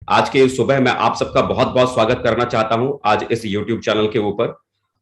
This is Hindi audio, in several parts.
आज के सुबह मैं आप सबका बहुत बहुत स्वागत करना चाहता हूं आज इस YouTube चैनल के ऊपर।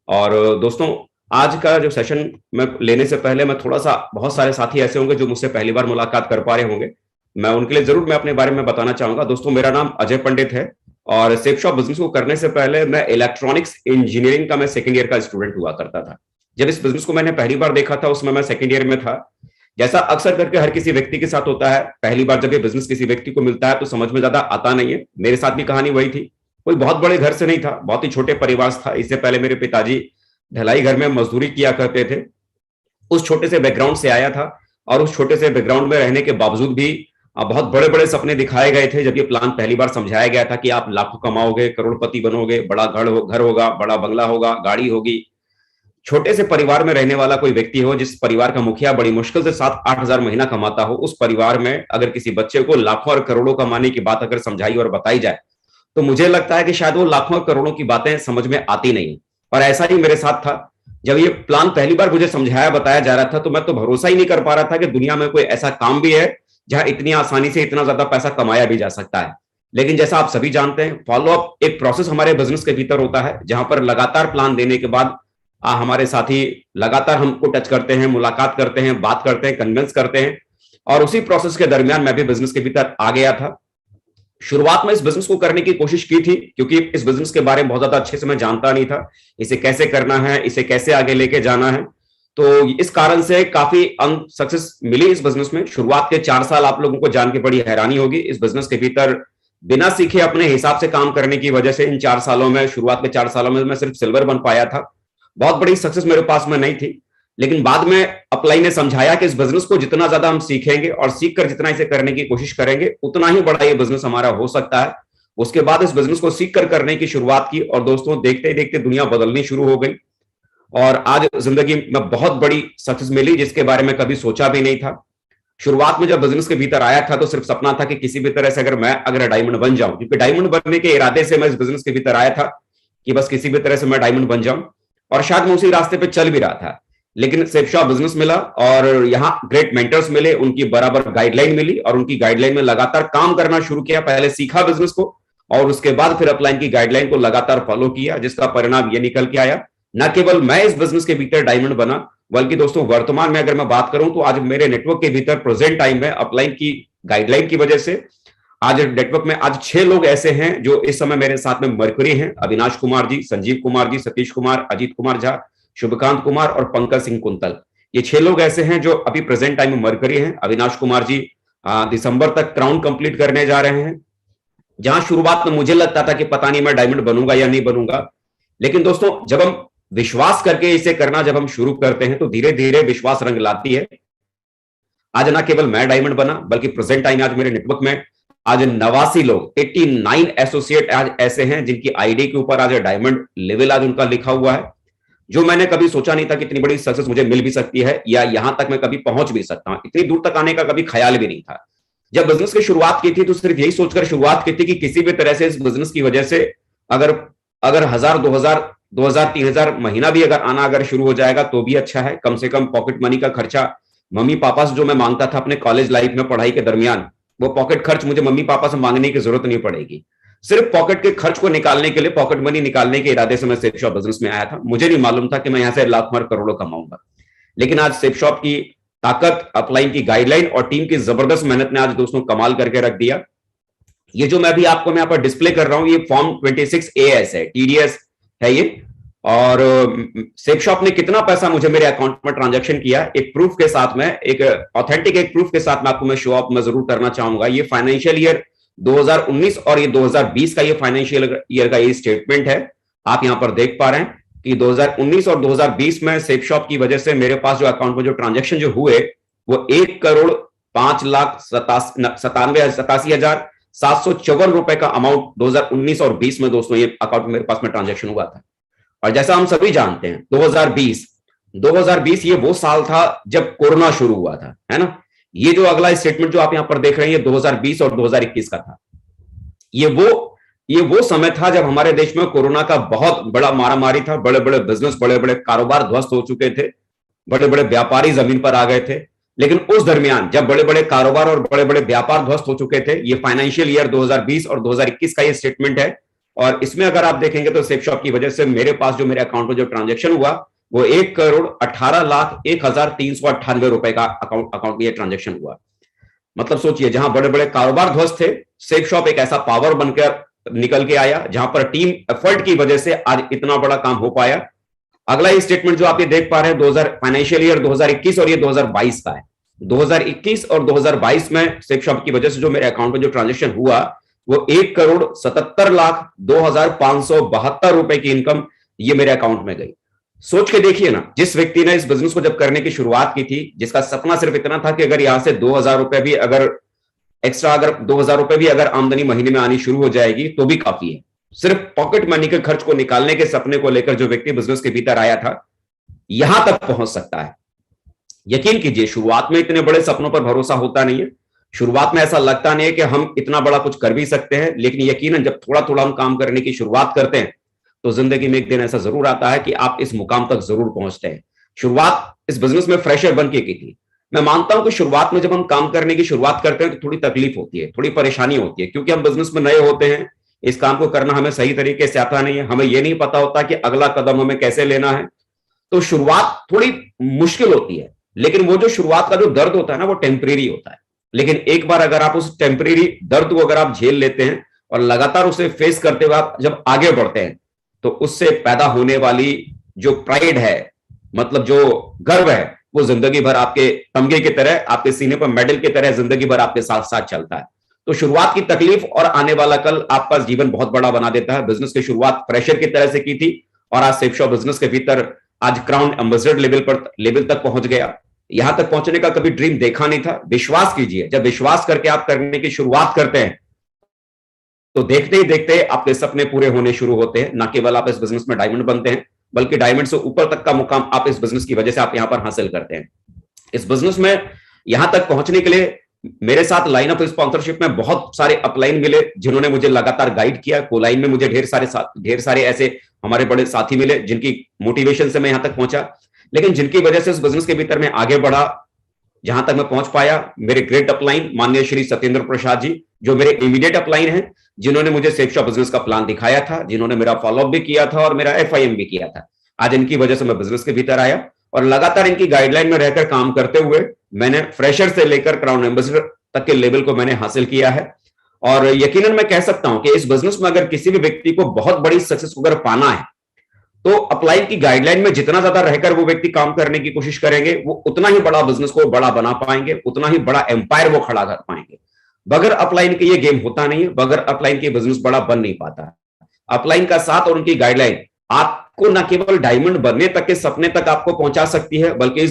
और दोस्तों, आज का जो सेशन मैं लेने से पहले मैं थोड़ा सा, बहुत सारे साथी ऐसे होंगे जो मुझसे पहली बार मुलाकात कर पा रहे होंगे। मैं उनके लिए जरूर मैं अपने बारे में बताना चाहूंगा। दोस्तों, मेरा नाम अजय पंडित है और सेफ शॉप बिजनेस को करने से पहले मैं इलेक्ट्रॉनिक्स इंजीनियरिंग का मैं सेकंड ईयर का स्टूडेंट हुआ करता था। जब इस बिजनेस को मैंने पहली बार देखा था उसमें मैं सेकंड ईयर में था। जैसा अक्सर करके हर किसी व्यक्ति के साथ होता है, पहली बार जब ये बिजनेस किसी व्यक्ति को मिलता है तो समझ में ज्यादा आता नहीं है। मेरे साथ भी कहानी वही थी। कोई बहुत बड़े घर से नहीं था, बहुत ही छोटे परिवार से था। इससे पहले मेरे पिताजी ढलाई घर में मजदूरी किया करते थे। उस छोटे से बैकग्राउंड से आया था और उस छोटे से बैकग्राउंड में रहने के बावजूद भी बहुत बड़े बड़े सपने दिखाए गए थे। जब ये प्लान पहली बार समझाया गया था कि आप लाखों कमाओगे, करोड़पति बनोगे, बड़ा घर होगा, बड़ा बंगला होगा, गाड़ी होगी। छोटे से परिवार में रहने वाला कोई व्यक्ति हो, जिस परिवार का मुखिया बड़ी मुश्किल से 7-8 हजार महीना कमाता हो, उस परिवार में अगर किसी बच्चे को लाखों और करोड़ों कमाने की बात अगर समझाई और बताई जाए तो मुझे लगता है कि शायद वो लाखों और करोड़ों की बातें समझ में आती नहीं। और ऐसा ही मेरे साथ था। जब ये प्लान पहली बार मुझे समझाया बताया जा रहा था तो मैं तो भरोसा ही नहीं कर पा रहा था कि दुनिया में कोई ऐसा काम भी है जहां इतनी आसानी से इतना ज्यादा पैसा कमाया भी जा सकता है। लेकिन जैसा आप सभी जानते हैं, फॉलो अप एक प्रोसेस हमारे बिजनेस के भीतर होता है, जहां पर लगातार प्लान देने के बाद हमारे साथी लगातार हमको टच करते हैं, मुलाकात करते हैं, बात करते हैं, कन्विंस करते हैं। और उसी प्रोसेस के दरमियान मैं भी बिजनेस के भीतर आ गया था। शुरुआत में इस बिजनेस को करने की कोशिश की थी क्योंकि इस बिजनेस के बारे में बहुत ज्यादा अच्छे से मैं जानता नहीं था, इसे कैसे करना है, इसे कैसे आगे लेके जाना है। तो इस कारण से काफी सक्सेस मिली इस बिजनेस में। शुरुआत के 4 साल आप लोगों को जान के बड़ी हैरानी होगी, इस बिजनेस के भीतर बिना सीखे अपने हिसाब से काम करने की वजह से इन 4 सालों में, शुरुआत के 4 सालों में मैं सिर्फ सिल्वर बन पाया था। बहुत बड़ी सक्सेस मेरे पास में नहीं थी। लेकिन बाद में अपलाई ने समझाया कि इस बिजनेस को जितना ज्यादा हम सीखेंगे और सीख कर जितना इसे करने की कोशिश करेंगे उतना ही बड़ा ये बिजनेस हमारा हो सकता है। उसके बाद इस बिजनेस को सीख कर करने की शुरुआत की और दोस्तों, देखते ही देखते दुनिया बदलनी शुरू हो गई और आज जिंदगी में बहुत बड़ी सक्सेस मिली जिसके बारे में कभी सोचा भी नहीं था। शुरुआत में जब बिजनेस के भीतर आया था तो सिर्फ सपना था कि किसी भी तरह से अगर डायमंड बन जाऊं, क्योंकि डायमंड बनने के इरादे से मैं इस बिजनेस के भीतर आया था कि बस किसी भी तरह से मैं डायमंड बन जाऊं। और शायद मैं उसी रास्ते पे चल भी रहा था। लेकिन सेफ शॉप बिजनेस मिला और यहाँ ग्रेट मेंटर्स मिले, उनकी बराबर गाइडलाइन मिली और उनकी गाइडलाइन में लगातार काम करना शुरू किया। पहले सीखा बिजनेस को और उसके बाद फिर अपलाइन की गाइडलाइन को लगातार फॉलो किया, जिसका परिणाम ये निकल के आया। न केवल मैं इस बिजनेस के भीतर डायमंड बना, बल्कि दोस्तों वर्तमान में अगर मैं बात करूं तो आज मेरे नेटवर्क के भीतर प्रेजेंट टाइम में अपलाइन की गाइडलाइन की वजह से आज नेटवर्क में आज 6 लोग ऐसे हैं जो इस समय मेरे साथ में मरकरी हैं। अविनाश कुमार जी, संजीव कुमार जी, सतीश कुमार, अजीत कुमार झा, शुभकांत कुमार और पंकज सिंह कुंतल। ये 6 लोग ऐसे हैं जो अभी प्रेजेंट टाइम में मरकरी हैं। अविनाश कुमार जी दिसंबर तक क्राउन कंप्लीट करने जा रहे हैं। जहां शुरुआत में मुझे लगता था कि पता नहीं मैं डायमंड बनूंगा या नहीं बनूंगा, लेकिन दोस्तों जब हम विश्वास करके इसे करना जब हम शुरू करते हैं तो धीरे धीरे विश्वास रंग लाती है। आज ना केवल मैं डायमंड बना बल्कि प्रेजेंट टाइम आज मेरे नेटवर्क में आज 89 लोग, 89 एसोसिएट आज ऐसे हैं जिनकी आईडी के ऊपर आज डायमंड लेवल आज उनका लिखा हुआ है। जो मैंने कभी सोचा नहीं था कि इतनी बड़ी सक्सेस मुझे मिल भी सकती है या यहां तक मैं कभी पहुंच भी सकता हूं। इतनी दूर तक आने का कभी ख्याल भी नहीं था। जब बिजनेस की शुरुआत की थी तो सिर्फ यही सोचकर शुरुआत की थी कि किसी भी तरह से इस बिजनेस की वजह से अगर अगर 1000, 2000, 2000, 3000 महीना भी अगर आना अगर शुरू हो जाएगा तो भी अच्छा है। कम से कम पॉकेट मनी का खर्चा मम्मी पापा से जो मैं मांगता था अपने कॉलेज लाइफ में पढ़ाई के दरमियान, वो पॉकेट खर्च मुझे मम्मी पापा से मांगने की जरूरत नहीं पड़ेगी। सिर्फ पॉकेट के खर्च को निकालने के लिए, पॉकेट मनी निकालने के इरादे से मैं सेफ शॉप बिजनेस में आया था। मुझे नहीं मालूम था कि मैं यहां से लाखों और करोड़ों कमाऊंगा। लेकिन आज सेफ शॉप की ताकत, अपलाइन की गाइडलाइन और टीम की जबरदस्त मेहनत ने आज दोस्तों कमाल करके रख दिया। ये जो मैं अभी आपको यहाँ पर डिस्प्ले कर रहा हूं, ये फॉर्म 26AS है, टीडीएस है ये। और सेफ शॉप ने कितना पैसा मुझे मेरे अकाउंट में ट्रांजैक्शन किया, एक प्रूफ के साथ में, एक ऑथेंटिक एक प्रूफ के साथ में आपको मैं शो ऑफ में जरूर करना चाहूंगा। ये फाइनेंशियल ईयर 2019 और ये 2020 का ये फाइनेंशियल ईयर का ये स्टेटमेंट है। आप यहां पर देख पा रहे हैं कि 2019 और 2020 में सेफ शॉप की वजह से मेरे पास जो अकाउंट में जो ट्रांजैक्शन जो हुए वो 1,05,97,754 रुपए का अमाउंट 2019 और 20 में दोस्तों ये अकाउंट मेरे पास में ट्रांजैक्शन हुआ था। और जैसा हम सभी जानते हैं 2020 ये वो साल था जब कोरोना शुरू हुआ था, है ना। ये जो अगला स्टेटमेंट जो आप यहां पर देख रहे हैं ये 2020 और 2021 का था। ये वो समय था जब हमारे देश में कोरोना का बहुत बड़ा मारामारी था। बड़े बड़े बिजनेस, बड़े बड़े कारोबार ध्वस्त हो चुके थे, बड़े बड़े व्यापारी जमीन पर आ गए थे। लेकिन उस दरमियान जब बड़े बड़े कारोबार और बड़े बड़े व्यापार ध्वस्त हो चुके थे, ये फाइनेंशियल ईयर 2020 और 2021 का ये स्टेटमेंट है, और इसमें अगर आप देखेंगे तो सेफ शॉप की वजह से मेरे पास जो मेरे अकाउंट में जो ट्रांजेक्शन हुआ वो 1,18,01,398 रुपए का अकाउंट में ट्रांजेक्शन हुआ। मतलब सोचिए, जहां बड़े बड़े कारोबार ध्वस्त थे, सेफ शॉप एक ऐसा पावर बनकर निकल के आया जहां पर टीम एफर्ट की वजह से आज इतना बड़ा काम हो पाया। अगला ये स्टेटमेंट जो आप ये देख पा रहे हैं, 2000 फाइनेंशियल ईयर 2021 और ये 2022 का है। 2021 और 2022 में सेफ शॉप की वजह से जो मेरे अकाउंट में जो ट्रांजेक्शन हुआ वो 1,77,02,572 रुपए की इनकम ये मेरे अकाउंट में गई। सोच के देखिए ना, जिस व्यक्ति ने इस बिजनेस को जब करने की शुरुआत की थी, जिसका सपना सिर्फ इतना था कि अगर यहां से 2,000 रुपए भी अगर एक्स्ट्रा, अगर 2,000 रुपए भी अगर आमदनी महीने में आनी शुरू हो जाएगी तो भी काफी है। सिर्फ पॉकेट मनी के खर्च को निकालने के सपने को लेकर जो व्यक्ति बिजनेस के भीतर आया था, यहां तक पहुंच सकता है। यकीन कीजिए, शुरुआत में इतने बड़े सपनों पर भरोसा होता नहीं है। शुरुआत में ऐसा लगता नहीं है कि हम इतना बड़ा कुछ कर भी सकते हैं, लेकिन यकीनन जब थोड़ा थोड़ा हम काम करने की शुरुआत करते हैं तो जिंदगी में एक दिन ऐसा जरूर आता है कि आप इस मुकाम तक जरूर पहुंचते हैं। शुरुआत इस बिजनेस में फ्रेशर बन के की थी। मैं मानता हूं कि शुरुआत में जब हम काम करने की शुरुआत करते हैं तो थोड़ी तकलीफ होती है, थोड़ी परेशानी होती है, क्योंकि हम बिजनेस में नए होते हैं। इस काम को करना हमें सही तरीके से आता नहीं है, हमें यह नहीं पता होता कि अगला कदम हमें कैसे लेना है। तो शुरुआत थोड़ी मुश्किल होती है, लेकिन वो जो शुरुआत का जो दर्द होता है ना, वो टेम्परेरी होता है। लेकिन एक बार अगर आप उस टेम्परेरी दर्द को अगर आप झेल लेते हैं और लगातार उसे फेस करते हुए आप जब आगे बढ़ते हैं, तो उससे पैदा होने वाली जो प्राइड है, मतलब जो गर्व है, वो जिंदगी भर आपके तमगे की तरह, आपके सीने पर मेडल की तरह जिंदगी भर आपके साथ साथ चलता है। तो शुरुआत की तकलीफ और आने वाला कल आपका जीवन बहुत बड़ा बना देता है। बिजनेस की शुरुआत प्रेशर की तरह से की थी और आज सेफ शॉप बिजनेस के भीतर आज क्राउन एम्बेसडर लेवल तक पहुंच गया। यहां तक पहुंचने का कभी ड्रीम देखा नहीं था। विश्वास कीजिए, जब विश्वास करके आप करने की शुरुआत करते हैं तो देखते ही देखते आपके सपने पूरे होने शुरू होते हैं। ना केवल आप इस बिजनेस में डायमंड बनते हैं, बल्कि डायमंड से ऊपर तक का मुकाम आप इस बिजनेस की वजह से आप यहां पर हासिल करते हैं। इस बिजनेस में यहां तक पहुंचने के लिए मेरे साथ लाइन ऑफ स्पॉन्सरशिप में बहुत सारे अपलाइन मिले, जिन्होंने मुझे लगातार गाइड किया। कोलाइन में मुझे ढेर सारे ऐसे हमारे बड़े साथी मिले जिनकी मोटिवेशन से मैं यहां तक पहुंचा, लेकिन जिनकी वजह से इस बिजनेस के भीतर मैं आगे बढ़ा, जहां तक मैं पहुंच पाया। मेरे ग्रेट अपलाइन माननीय श्री सत्येंद्र प्रसाद जी, जो मेरे इमीडिएट अपलाइन हैं, जिन्होंने मुझे सेफ शॉप बिजनेस का प्लान दिखाया था, जिन्होंने मेरा फॉलोअप भी किया था और मेरा FIM भी किया था। आज इनकी वजह से मैं बिजनेस के भीतर आया और लगातार इनकी गाइडलाइन में रहकर काम करते हुए मैंने फ्रेशर से लेकर क्राउन एम्बेसडर तक के लेवल को मैंने हासिल किया है। और यकीनन मैं कह सकता हूं कि इस बिजनेस में अगर किसी भी व्यक्ति को बहुत बड़ी सक्सेस को अगर पाना है तो अपलाइन की गाइडलाइन में जितना ज्यादा रहकर वो व्यक्ति काम करने की कोशिश करेंगे, वो उतना ही बड़ा बिजनेस को बड़ा बना पाएंगे, उतना ही बड़ा एम्पायर वो खड़ा कर पाएंगे। बगैर अपलाइन के ये गेम होता नहीं है, बगैर अपलाइन के बिजनेस बड़ा बन नहीं पाता। अपलाइन का साथ और उनकी गाइडलाइन आपको न केवल डायमंड बनने तक के सपने तक आपको पहुंचा सकती है, बल्कि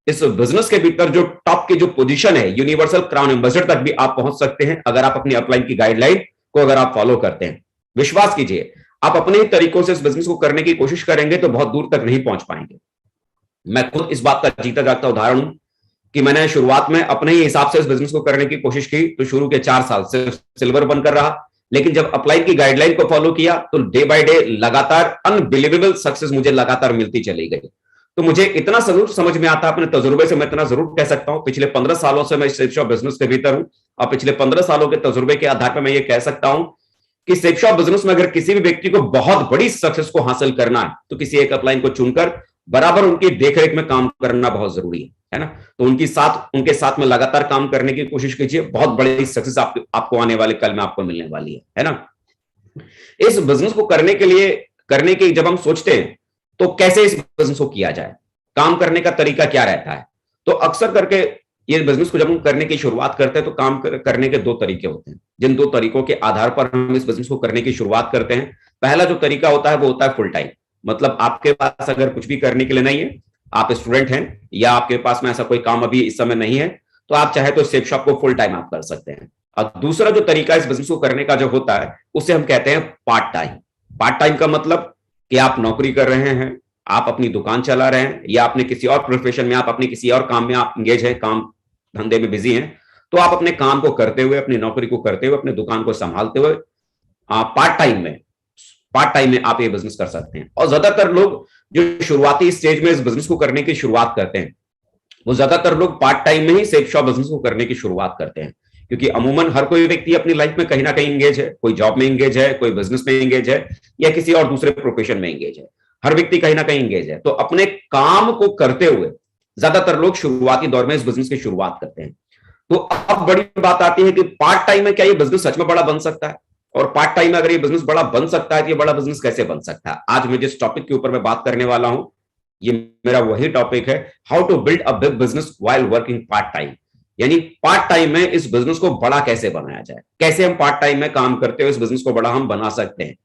इस बिजनेस के भीतर जो टॉप की जो पोजीशन है, यूनिवर्सल क्राउन एम्बेसडर तक भी आप पहुंच सकते हैं, अगर आप अपनी अपलाइन की गाइडलाइन को अगर आप फॉलो करते हैं। विश्वास कीजिए, आप अपने ही तरीकों से इस बिजनेस को करने की कोशिश करेंगे तो बहुत दूर तक नहीं पहुंच पाएंगे। मैं खुद इस बात का जीता जागता उदाहरण हूं कि मैंने शुरुआत में अपने ही हिसाब से इस बिजनेस को करने की कोशिश की तो शुरू के 4 साल सिर्फ सिल्वर बनकर रहा, लेकिन जब अपलाइन की गाइडलाइन को फॉलो किया तो डे बाय डे लगातार अनबिलीवेबल सक्सेस मुझे लगातार मिलती चली गई। तो मुझे इतना जरूर समझ में आता, अपने तजुर्बे से मैं इतना जरूर कह सकता हूं, पिछले 15 सालों से मैं सेफ शॉप बिजनेस के भीतर हूं और पिछले 15 सालों के तजुर्बे के आधार पर मैं ये कह सकता हूं कि सेफ शॉप बिजनेस में अगर किसी भी व्यक्ति को बहुत बड़ी सक्सेस को हासिल करना है तो किसी एक अपलाइन को चुनकर बराबर उनकी देखरेख में काम करना बहुत जरूरी है ना। तो उनके साथ में लगातार काम करने की कोशिश कीजिए, बहुत बड़ी सक्सेस आपको आने वाले कल में आपको मिलने वाली है ना। इस बिजनेस को करने के जब हम सोचते हैं तो कैसे इस बिजनेस को किया जाए, काम करने का तरीका क्या रहता है, तो अक्सर करके ये बिजनेस को जब हम करने की शुरुआत करते हैं तो काम करने के 2 तरीके होते हैं, जिन 2 तरीकों के आधार पर हम इस बिजनेस को करने की शुरुआत करते हैं। पहला जो तरीका होता है वो होता है फुल टाइम, मतलब आपके पास अगर कुछ भी करने के लिए नहीं है, आप स्टूडेंट हैं या आपके पास में ऐसा कोई काम अभी इस समय नहीं है, तो आप चाहे तो सेफ शॉप को फुल टाइम आप कर सकते हैं। और दूसरा जो तरीका इस बिजनेस को करने का जो होता है उसे हम कहते हैं पार्ट टाइम। पार्ट टाइम का मतलब कि आप नौकरी कर रहे हैं, आप अपनी दुकान चला रहे हैं या आपने किसी और प्रोफेशन में, आप अपने किसी और काम में आप इंगेज हैं, काम धंधे में बिजी हैं, तो आप अपने काम को करते हुए, अपनी नौकरी को करते हुए, अपनी दुकान को संभालते हुए पार्ट टाइम में आप ये बिजनेस कर सकते हैं। और ज्यादातर लोग जो शुरुआती स्टेज में इस बिजनेस को करने की शुरुआत करते हैं वो ज्यादातर लोग पार्ट टाइम में ही सेफ शॉप बिजनेस को करने की शुरुआत करते हैं, क्योंकि अमूमन हर कोई व्यक्ति अपनी लाइफ में कहीं ना कहीं इंगेज है, कोई जॉब में इंगेज है, कोई बिजनेस में इंगेज है, या किसी और दूसरे प्रोफेशन में इंगेज है। हर व्यक्ति कहीं ना कहीं इंगेज है, तो अपने काम को करते हुए ज्यादातर लोग शुरुआती दौर में इस बिजनेस की शुरुआत करते हैं। तो अब बड़ी बात आती है कि पार्ट टाइम में क्या ये बिजनेस सच में बड़ा बन सकता है, और पार्ट टाइम में अगर ये बिजनेस बड़ा बन सकता है तो ये बड़ा बिजनेस कैसे बन सकता है। आज मैं जिस टॉपिक के ऊपर मैं बात करने वाला हूं, ये मेरा वही टॉपिक है, how to build a big business while working part time. यानी पार्ट टाइम में इस बिजनेस को बड़ा कैसे बनाया जाए, कैसे हम पार्ट टाइम में काम करते हुए इस बिजनेस को बड़ा हम बना सकते हैं।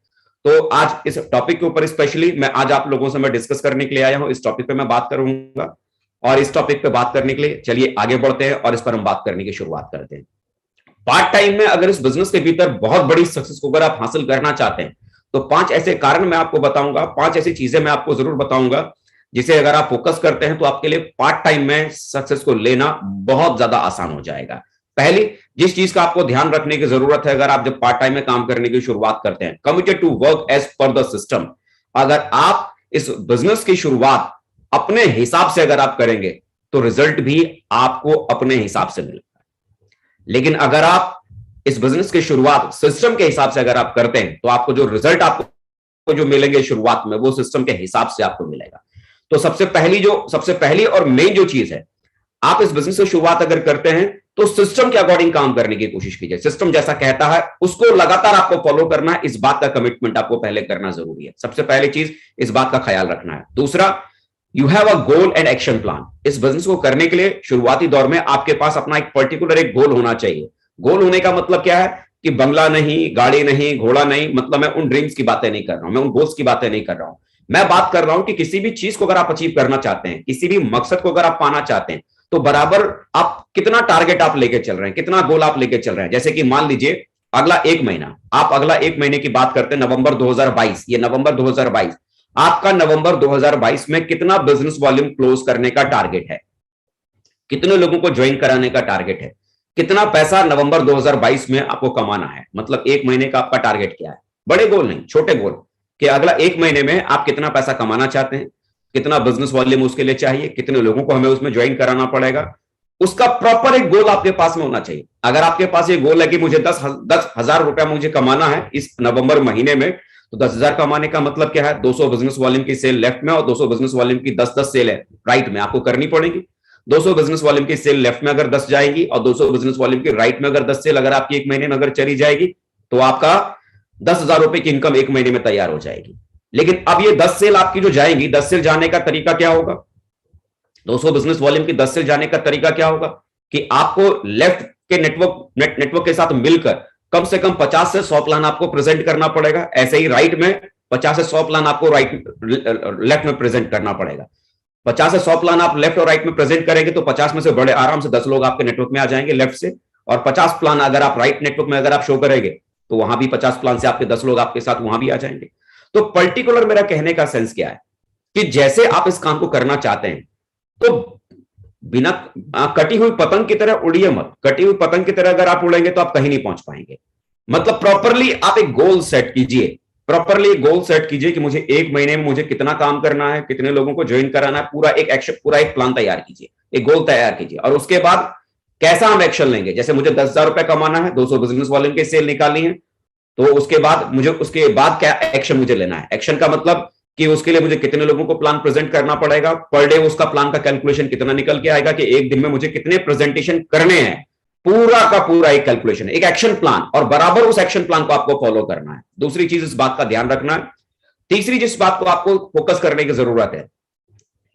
तो आज इस टॉपिक के ऊपर स्पेशली मैं आज आप लोगों से मैं डिस्कस करने के लिए आया हूं, इस टॉपिक पे मैं बात करूंगा। और इस टॉपिक पे बात करने के लिए चलिए आगे बढ़ते हैं और इस पर हम बात करने की शुरुआत करते हैं। पार्ट टाइम में अगर इस बिजनेस के भीतर बहुत बड़ी सक्सेस को अगर आप हासिल करना चाहते हैं, तो 5 ऐसे कारण मैं आपको बताऊंगा, 5 ऐसी चीजें मैं आपको जरूर बताऊंगा, जिसे अगर आप फोकस करते हैं तो आपके लिए पार्ट टाइम में सक्सेस को लेना बहुत ज्यादा आसान हो जाएगा। पहली जिस चीज का आपको ध्यान रखने की जरूरत है, अगर आप जब पार्ट टाइम में काम करने की शुरुआत करते हैं, committed to work as per the system. अगर आप इस बिजनेस की शुरुआत अपने हिसाब से अगर आप करेंगे तो रिजल्ट भी आपको अपने हिसाब से मिलेगा। लेकिन अगर आप इस बिजनेस की शुरुआत सिस्टम के हिसाब से अगर आप करते हैं, तो आपको जो रिजल्ट आपको जो मिलेंगे शुरुआत में, वो सिस्टम के हिसाब से आपको मिलेगा। तो सबसे पहली और मेन जो चीज है, आप इस बिजनेस की शुरुआत अगर करते हैं तो सिस्टम के अकॉर्डिंग काम करने की कोशिश कीजिए। सिस्टम जैसा कहता है उसको लगातार आपको फॉलो करना है, इस बात का कमिटमेंट आपको पहले करना जरूरी है। सबसे पहली चीज इस बात का ख्याल रखना है। दूसरा, you have a goal and action plan. इस बिजनेस को करने के लिए शुरुआती दौर में आपके पास अपना एक पर्टिकुलर एक गोल होना चाहिए। गोल होने का मतलब क्या है कि बंगला नहीं, गाड़ी नहीं, घोड़ा नहीं, मतलब मैं उन ड्रीम्स की बातें नहीं कर रहा हूं, मैं उन गोल्स की बातें नहीं कर रहा हूं। मैं बात कर रहा हूं कि किसी भी चीज को अगर आप अचीव करना चाहते हैं, किसी भी मकसद को अगर आप पाना चाहते हैं, तो बराबर आप कितना टारगेट आप लेके चल रहे हैं, कितना गोल आप लेके चल रहे हैं। जैसे कि मान लीजिए अगला 1 महीना, आप अगला 1 महीने की बात करते हैं, नवंबर 2022, ये नवंबर 2022, आपका नवंबर 2022 में कितना बिजनेस वॉल्यूम क्लोज करने का टारगेट है, कितने लोगों को ज्वाइन कराने का टारगेट है, कितना पैसा नवंबर 2022 में आपको कमाना है। मतलब 1 महीने का आपका टारगेट क्या है। बड़े गोल नहीं, छोटे गोल, कि अगला 1 महीने में आप कितना पैसा कमाना चाहते हैं, कितना बिजनेस वॉल्यूम उसके लिए चाहिए, कितने लोगों को हमें उसमें ज्वाइन कराना पड़ेगा। उसका प्रॉपर एक गोल आपके पास में होना चाहिए। अगर आपके पास ये गोल है कि मुझे 10,000 रुपया मुझे कमाना है इस नवंबर महीने में, तो 10,000 कमाने का मतलब क्या है, 200 बिजनेस वॉल्यूम की सेल लेफ्ट में और 200 बिजनेस वॉल्यूम की 10-10 सेल है राइट में आपको करनी पड़ेगी। 200 बिजनेस वॉल्यूम की सेल लेफ्ट में अगर 10 जाएगी और 200 बिजनेस वॉल्यूम की राइट में अगर 10 सेल अगर आपकी 1 महीने में अगर चली जाएगी, तो आपका 10,000 रुपए की इनकम 1 महीने में तैयार हो जाएगी। लेकिन अब ये 10 सेल आपकी जो जाएंगी, 10 सेल जाने का तरीका क्या होगा, 200 बिजनेस वॉल्यूम की 10 सेल जाने का तरीका क्या होगा कि आपको लेफ्ट के नेटवर्क के साथ मिलकर कम से कम 50 से 100 प्लान आपको प्रेजेंट करना पड़ेगा। ऐसे ही राइट में 50 से 100 प्लान आपको लेफ्ट में प्रेजेंट करना पड़ेगा। 50 से 100 प्लान आप लेफ्ट और राइट में प्रेजेंट करेंगे तो 50 में से बड़े आराम से 10 लोग आपके नेटवर्क में आ जाएंगे लेफ्ट से, और 50 प्लान अगर आप राइट नेटवर्क में अगर आप शो करेंगे तो वहां भी 50 प्लान से आपके 10 लोग आपके साथ वहां भी आ जाएंगे। तो पर्टिकुलर मेरा कहने का सेंस क्या है कि जैसे आप इस काम को करना चाहते हैं, तो बिना कटी हुई पतंग की तरह उड़िए मत। कटी हुई पतंग की तरह अगर आप उड़ेंगे तो आप कहीं नहीं पहुंच पाएंगे। मतलब प्रॉपरली आप एक गोल सेट कीजिए, प्रॉपरली एक गोल सेट कीजिए कि मुझे 1 महीने में मुझे कितना काम करना है, कितने लोगों को ज्वाइन कराना है, पूरा एक एक्शन, पूरा एक प्लान तैयार कीजिए, एक गोल तैयार कीजिए। और उसके बाद कैसा हम एक्शन लेंगे, जैसे मुझे 10,000 रुपए कमाना है, 200 बिजनेस वॉल्यूम की सेल निकालनी है, तो उसके बाद क्या एक्शन मुझे लेना है। एक्शन का मतलब कि उसके लिए मुझे कितने लोगों को प्लान प्रेजेंट करना पड़ेगा, पर डे उसका प्लान का कैलकुलेशन कितना निकल के आएगा कि एक दिन में मुझे कितने प्रेजेंटेशन करने हैं, पूरा का पूरा एक कैलकुलेशन, एक एक्शन प्लान, और बराबर उस एक्शन प्लान को आपको फॉलो करना है। दूसरी चीज इस बात का ध्यान रखना है। तीसरी जिस बात को आपको फोकस करने की जरूरत है,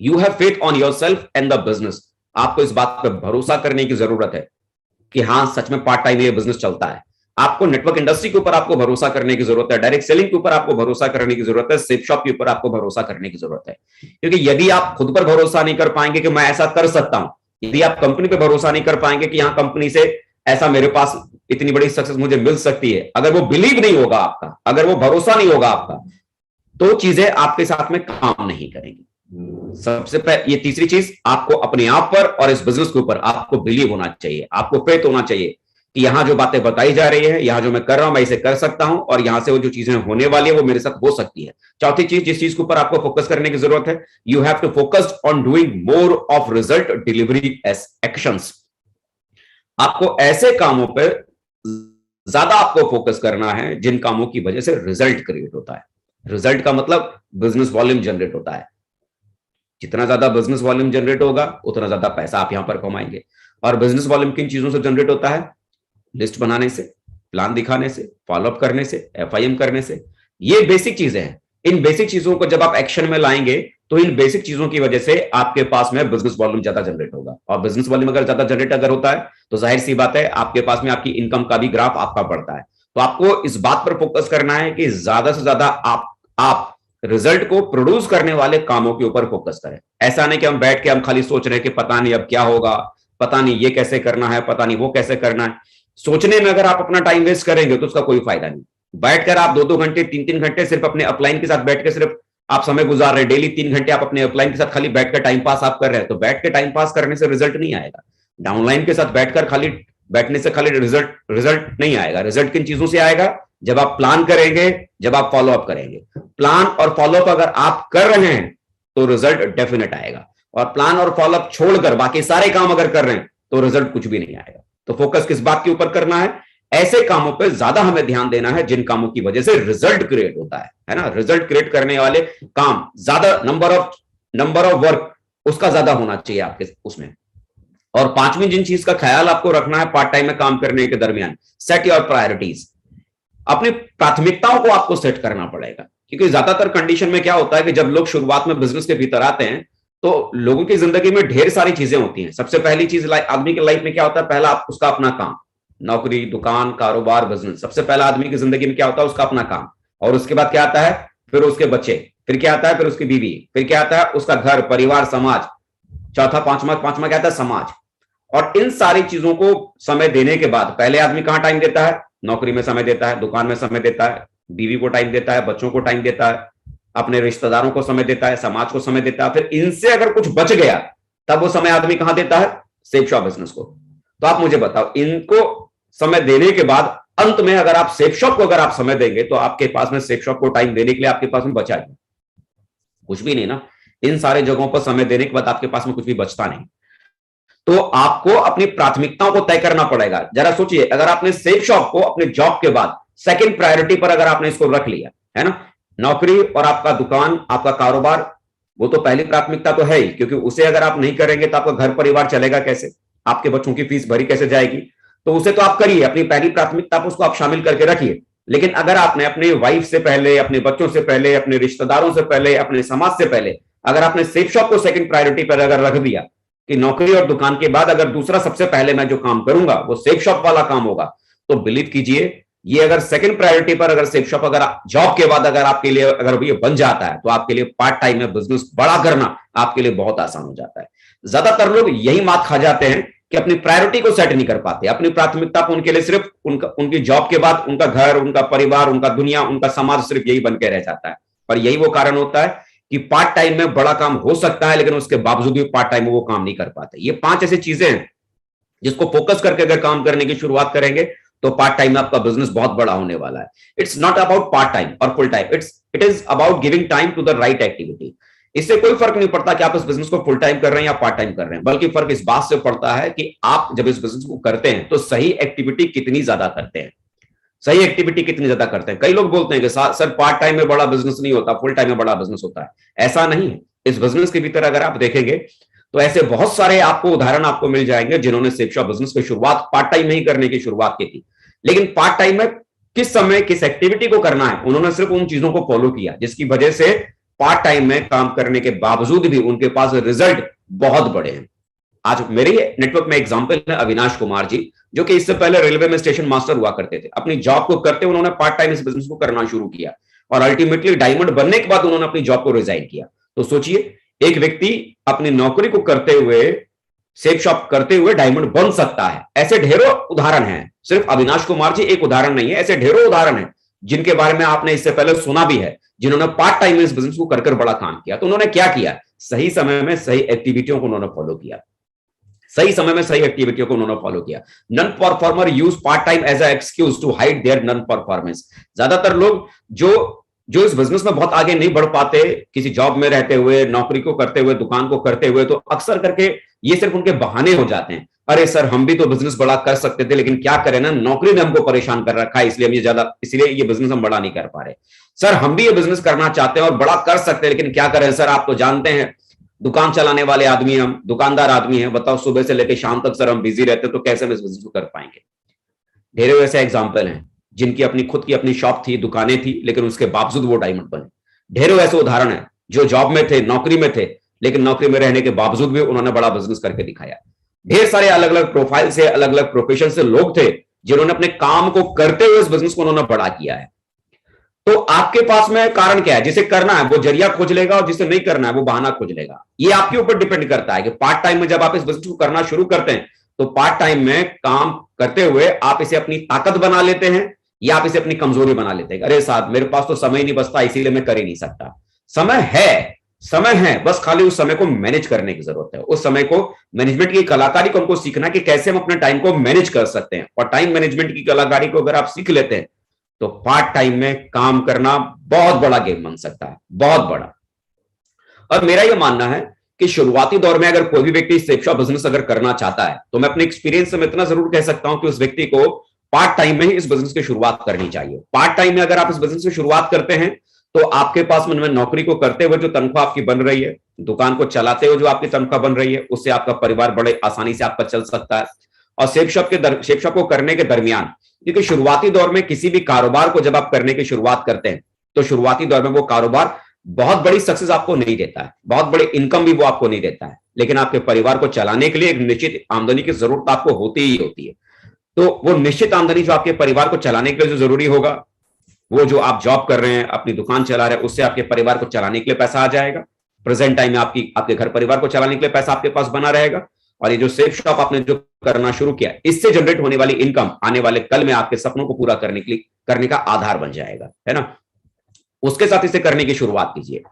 you have faith on your self and the business. आपको इस बात पर भरोसा करने की जरूरत है कि हाँ सच में पार्ट टाइम ये बिजनेस चलता है। आपको नेटवर्क इंडस्ट्री के ऊपर आपको भरोसा करने की जरूरत है, डायरेक्ट सेलिंग के ऊपर आपको भरोसा करने की जरूरत है, सेफ शॉप के ऊपर आपको भरोसा करने की जरूरत है। क्योंकि यदि आप खुद पर भरोसा नहीं कर पाएंगे कि मैं ऐसा कर सकता हूं, यदि आप कंपनी पे भरोसा नहीं कर पाएंगे कि यहां कंपनी से ऐसा मेरे पास इतनी बड़ी सक्सेस मुझे मिल सकती है, अगर वो बिलीव नहीं होगा आपका, अगर वो भरोसा नहीं होगा आपका, तो चीजें आपके साथ में काम नहीं करेंगी। सबसे पहले ये तीसरी चीज, आपको अपने आप पर और इस बिजनेस के ऊपर आपको बिलीव होना चाहिए, आपको फेथ होना चाहिए कि यहां जो बातें बताई जा रही है, यहां जो मैं कर रहा हूं, मैं इसे कर सकता हूं, और यहां से वो जो चीजें होने वाली है वो मेरे साथ हो सकती है। चौथी चीज जिस चीज के ऊपर आपको फोकस करने की जरूरत है, you have to focus on doing more of result delivery as actions. आपको ऐसे कामों पर ज्यादा आपको फोकस करना है जिन कामों की वजह से रिजल्ट क्रिएट होता है। रिजल्ट का मतलब बिजनेस वॉल्यूम जनरेट होता है। जितना ज्यादा बिजनेस वॉल्यूम जनरेट होगा उतना ज्यादा पैसा आप यहां पर कमाएंगे। और बिजनेस वॉल्यूम किन चीजों से जनरेट होता है? लिस्ट बनाने से, प्लान दिखाने से, फॉलोअप करने से, एफआईएम करने से। ये बेसिक चीजें हैं। इन बेसिक चीजों को जब आप एक्शन में लाएंगे तो इन बेसिक चीजों की वजह से आपके पास में बिजनेस वॉल्यूम ज्यादा जनरेट होगा। और बिजनेस वॉल्यूम अगर ज्यादा जनरेट अगर होता है तो जाहिर सी बात है आपके पास में आपकी इनकम का भी ग्राफ आपका बढ़ता है। तो आपको इस बात पर फोकस करना है कि ज्यादा से ज्यादा आप रिजल्ट को प्रोड्यूस करने वाले कामों के ऊपर फोकस करें। ऐसा नहीं कि हम बैठ के हम खाली सोच रहे हैं कि पता नहीं अब क्या होगा, पता नहीं ये कैसे करना है, पता नहीं वो कैसे करना है। सोचने में अगर आप अपना टाइम वेस्ट करेंगे तो उसका कोई फायदा नहीं। बैठकर आप 2-2 घंटे 3-3 घंटे सिर्फ अपने अपलाइन के साथ बैठ के सिर्फ आप समय गुजार रहे हैं, डेली 3 घंटे आप अपने अपलाइन के साथ खाली बैठकर टाइम पास आप कर रहे हैं, तो बैठ के टाइम पास करने से रिजल्ट नहीं आएगा। डाउनलाइन के साथ बैठकर खाली बैठने से खाली रिजल्ट नहीं आएगा। रिजल्ट किन चीजों से आएगा? जब आप प्लान करेंगे, जब आप फॉलोअप करेंगे। प्लान और फॉलोअप अगर आप कर रहे हैं तो रिजल्ट डेफिनेट आएगा, और प्लान और फॉलोअप छोड़कर बाकी सारे काम अगर कर रहे हैं तो रिजल्ट कुछ भी नहीं आएगा। तो फोकस किस बात के ऊपर करना है? ऐसे कामों पर ज्यादा हमें ध्यान देना है जिन कामों की वजह से रिजल्ट क्रिएट होता है ना। रिजल्ट क्रिएट करने वाले काम ज्यादा, नंबर ऑफ वर्क उसका ज्यादा होना चाहिए आपके उसमें। और पांचवी जिन चीज का ख्याल आपको रखना है पार्ट टाइम में काम करने के दरमियान, सेट योर प्रायोरिटीज। अपनी प्राथमिकताओं को आपको सेट करना पड़ेगा, क्योंकि ज्यादातर कंडीशन में क्या होता है कि जब लोग शुरुआत में बिजनेस के भीतर आते हैं तो लोगों की जिंदगी में ढेर सारी चीजें होती हैं। सबसे पहली चीज आदमी की लाइफ में क्या होता है? पहला उसका अपना काम, नौकरी, दुकान, कारोबार, बिजनेस। सबसे पहला आदमी की जिंदगी में क्या होता है? उसका अपना काम। और उसके बाद क्या आता है? फिर उसके बच्चे, फिर क्या आता है? फिर उसकी बीवी, फिर क्या आता है? उसका घर, परिवार, समाज। चौथा पांचवा क्या आता है? समाज। और इन सारी चीजों को समय देने के बाद पहले आदमी कहां टाइम देता है? नौकरी में समय देता है, दुकान में समय देता है, बीवी को टाइम देता है, बच्चों को टाइम देता है, अपने रिश्तेदारों को समय देता है, समाज को समय देता है। फिर इनसे अगर कुछ बच गया तब वो समय आदमी कहां देता है? सेफ शॉप बिजनेस को। तो आप मुझे बताओ, इनको समय देने के बाद अंत में अगर आप सेफ शॉप को अगर आप समय देंगे तो आपके पास में सेफ शॉप को टाइम देने के लिए आपके पास में बचा नहीं, कुछ भी नहीं ना। इन सारे जगहों पर समय देने के बाद आपके पास में कुछ भी बचता नहीं। तो आपको अपनी प्राथमिकताओं को तय करना पड़ेगा। जरा सोचिए, अगर आपने सेफ शॉप को अपने जॉब के बाद सेकंड प्रायोरिटी पर अगर आपने इसको रख लिया है ना, नौकरी और आपका दुकान, आपका कारोबार, वो तो पहली प्राथमिकता तो है ही, क्योंकि उसे अगर आप नहीं करेंगे तो आपका घर परिवार चलेगा कैसे? आपके बच्चों की फीस भरी कैसे जाएगी? तो उसे तो आप करिए, अपनी पहली प्राथमिकता पर उसको आप शामिल करके रखिए। लेकिन अगर आपने अपने वाइफ से पहले, अपने बच्चों से पहले, अपने रिश्तेदारों से पहले, अपने समाज से पहले अगर आपने सेफ शॉप को सेकंड प्रायोरिटी पर अगर रख दिया कि नौकरी और दुकान के बाद अगर दूसरा सबसे पहले मैं जो काम करूंगा वो सेफ शॉप वाला काम होगा, तो बिलीव कीजिए, ये अगर सेकंड प्रायोरिटी पर अगर सेफ शॉप अगर जॉब के बाद अगर आपके लिए अगर ये बन जाता है तो आपके लिए पार्ट टाइम में बिजनेस बड़ा करना आपके लिए बहुत आसान हो जाता है। ज्यादातर लोग यही मात खा जाते हैं कि अपनी प्रायोरिटी को सेट नहीं कर पाते। अपनी प्राथमिकता को उनके लिए सिर्फ उनकी जॉब के बाद उनका घर, उनका परिवार, उनका दुनिया, उनका समाज सिर्फ यही बन के रह जाता है। और यही वो कारण होता है कि पार्ट टाइम में बड़ा काम हो सकता है लेकिन उसके बावजूद भी पार्ट टाइम में वो काम नहीं कर पाते। ये 5 ऐसी चीजें हैं जिसको फोकस करके अगर काम करने की शुरुआत करेंगे तो पार्ट टाइम में आपका बिजनेस बहुत बड़ा होने वाला है। It's not about part time और full time, it is about giving time to the right activity. इससे कोई फर्क नहीं पड़ता कि आप इस बिजनेस को फुल टाइम कर रहे हैं या पार्ट टाइम कर रहे हैं, बल्कि फर्क इस बात से पड़ता है कि आप जब इस बिजनेस को करते हैं तो सही एक्टिविटी कितनी ज्यादा करते हैं। सही एक्टिविटी कितनी ज्यादा करते हैं। कई लोग बोलते हैं कि सर पार्ट टाइम में बड़ा बिजनेस नहीं होता, फुल टाइम में बड़ा बिजनेस होता है। ऐसा नहीं है। इस बिजनेस के भीतर अगर आप देखेंगे तो ऐसे बहुत सारे आपको उदाहरण आपको मिल जाएंगे जिन्होंने सेफ शॉप बिजनेस की शुरुआत पार्ट टाइम में ही करने की शुरुआत की थी, लेकिन पार्ट टाइम में किस समय किस एक्टिविटी को करना है उन्होंने सिर्फ उन चीजों को फॉलो किया, जिसकी वजह से पार्ट टाइम में काम करने के बावजूद भी उनके पास रिजल्ट बहुत बड़े हैं। आज मेरे नेटवर्क में एग्जांपल है अविनाश कुमार जी, जो कि इससे पहले रेलवे में स्टेशन मास्टर हुआ करते थे। अपनी जॉब को करते उन्होंने पार्ट टाइम इस बिजनेस को करना शुरू किया और अल्टीमेटली डायमंड बनने के बाद उन्होंने अपनी जॉब को रिजाइन किया। तो सोचिए, एक व्यक्ति अपनी नौकरी को करते हुए, सेफ शॉप करते हुए डायमंड बन सकता है। ऐसे ढेरों उदाहरण हैं, सिर्फ अविनाश कुमार जी एक उदाहरण नहीं है, ऐसे ढेरों उदाहरण हैं जिनके बारे में आपने इससे पहले सुना भी है, जिन्होंने पार्ट टाइम में इस बिजनेस को कर बड़ा काम किया। तो उन्होंने क्या किया? सही समय में सही एक्टिविटियों को उन्होंने फॉलो किया। सही समय में सही एक्टिविटी को उन्होंने फॉलो किया। Non performer use part time as a excuse to hide their non performance. ज्यादातर लोग जो जो इस बिजनेस में बहुत आगे नहीं बढ़ पाते, किसी जॉब में रहते हुए, नौकरी को करते हुए, दुकान को करते हुए, तो अक्सर करके ये सिर्फ उनके बहाने हो जाते हैं। अरे सर, हम भी तो बिजनेस बड़ा कर सकते थे, लेकिन क्या करें ना, नौकरी ने हमको परेशान कर रखा है, इसलिए ये बिजनेस हम बड़ा नहीं कर पा रहे। सर, हम भी ये बिजनेस करना चाहते हैं और बड़ा कर सकते हैं, लेकिन क्या करें सर, आप तो जानते हैं दुकान चलाने वाले आदमी, हम दुकानदार आदमी हैं, बताओ सुबह से लेकर शाम तक सर हम बिजी रहते हैं, तो कैसे हम इस बिजनेस को कर पाएंगे। ढेरों ऐसे एग्जाम्पल हैं जिनकी अपनी खुद की अपनी शॉप थी, दुकानें थी, लेकिन उसके बावजूद वो डायमंड बने। ढेरों ऐसे उदाहरण है जो जॉब में थे, नौकरी में थे, लेकिन नौकरी में रहने के बावजूद भी उन्होंने बड़ा बिजनेस करके दिखाया। ढेर सारे अलग अलग प्रोफाइल से, अलग अलग प्रोफेशन से लोग थे जिन्होंने अपने काम को करते हुए इस बिजनेस को उन्होंने बड़ा किया है। तो आपके पास में कारण क्या है? जिसे करना है वो जरिया खोज लेगा, और जिसे नहीं करना है वो बहाना खोज लेगा। ये आपके ऊपर डिपेंड करता है कि पार्ट टाइम में जब आप इस बिजनेस को करना शुरू करते हैं, तो पार्ट टाइम में काम करते हुए आप इसे अपनी ताकत बना लेते हैं या आप इसे अपनी कमजोरी बना लेते हैं। अरे साहब, मेरे पास तो समय ही नहीं बचता, इसीलिए मैं कर ही नहीं सकता। समय है, बस खाली उस समय को मैनेज करने की जरूरत है। उस समय को, मैनेजमेंट की कलाकारी को हमको सीखना कि कैसे हम अपने टाइम को मैनेज कर सकते हैं। और टाइम मैनेजमेंट की कलाकारी को अगर आप सीख लेते हैं, तो पार्ट टाइम में काम करना बहुत बड़ा गेम बन सकता है, बहुत बड़ा। और मेरा यह मानना है कि शुरुआती दौर में अगर कोई भी व्यक्ति सेफ शॉप बिजनेस अगर करना चाहता है, तो मैं अपने एक्सपीरियंस से मैं इतना जरूर कह सकता हूं कि उस व्यक्ति को पार्ट टाइम में ही इस बिजनेस की शुरुआत करनी चाहिए। पार्ट टाइम में अगर आप इस बिजनेस की शुरुआत करते हैं, तो आपके पास में नौकरी को करते हुए जो तनख्वाह आपकी बन रही है, दुकान को चलाते हुए जो आपकी तनख्वाह बन रही है, उससे आपका परिवार बड़े आसानी से आपका चल सकता है। और सेफ शॉप को करने के दरमियान, क्योंकि शुरुआती दौर में किसी भी कारोबार को जब आप करने की शुरुआत करते हैं, तो शुरुआती दौर में वो कारोबार बहुत बड़ी सक्सेस आपको नहीं देता है, बहुत बड़ी इनकम भी वो आपको नहीं देता है, लेकिन आपके परिवार को चलाने के लिए एक निश्चित आमदनी की जरूरत आपको होती ही होती है। तो वो निश्चित आमदनी जो आपके परिवार को चलाने के लिए जो जरूरी होगा, वो जो आप जॉब कर रहे हैं, अपनी दुकान चला रहे हैं, उससे आपके परिवार को चलाने के लिए पैसा आ जाएगा। प्रेजेंट टाइम में आपके घर परिवार को चलाने के लिए पैसा आपके पास बना रहेगा। और ये जो सेफ शॉप आपने जो करना शुरू किया, इससे जनरेट होने वाली इनकम आने वाले कल में आपके सपनों को पूरा करने का आधार बन जाएगा, है ना। उसके साथ इसे करने की शुरुआत कीजिए।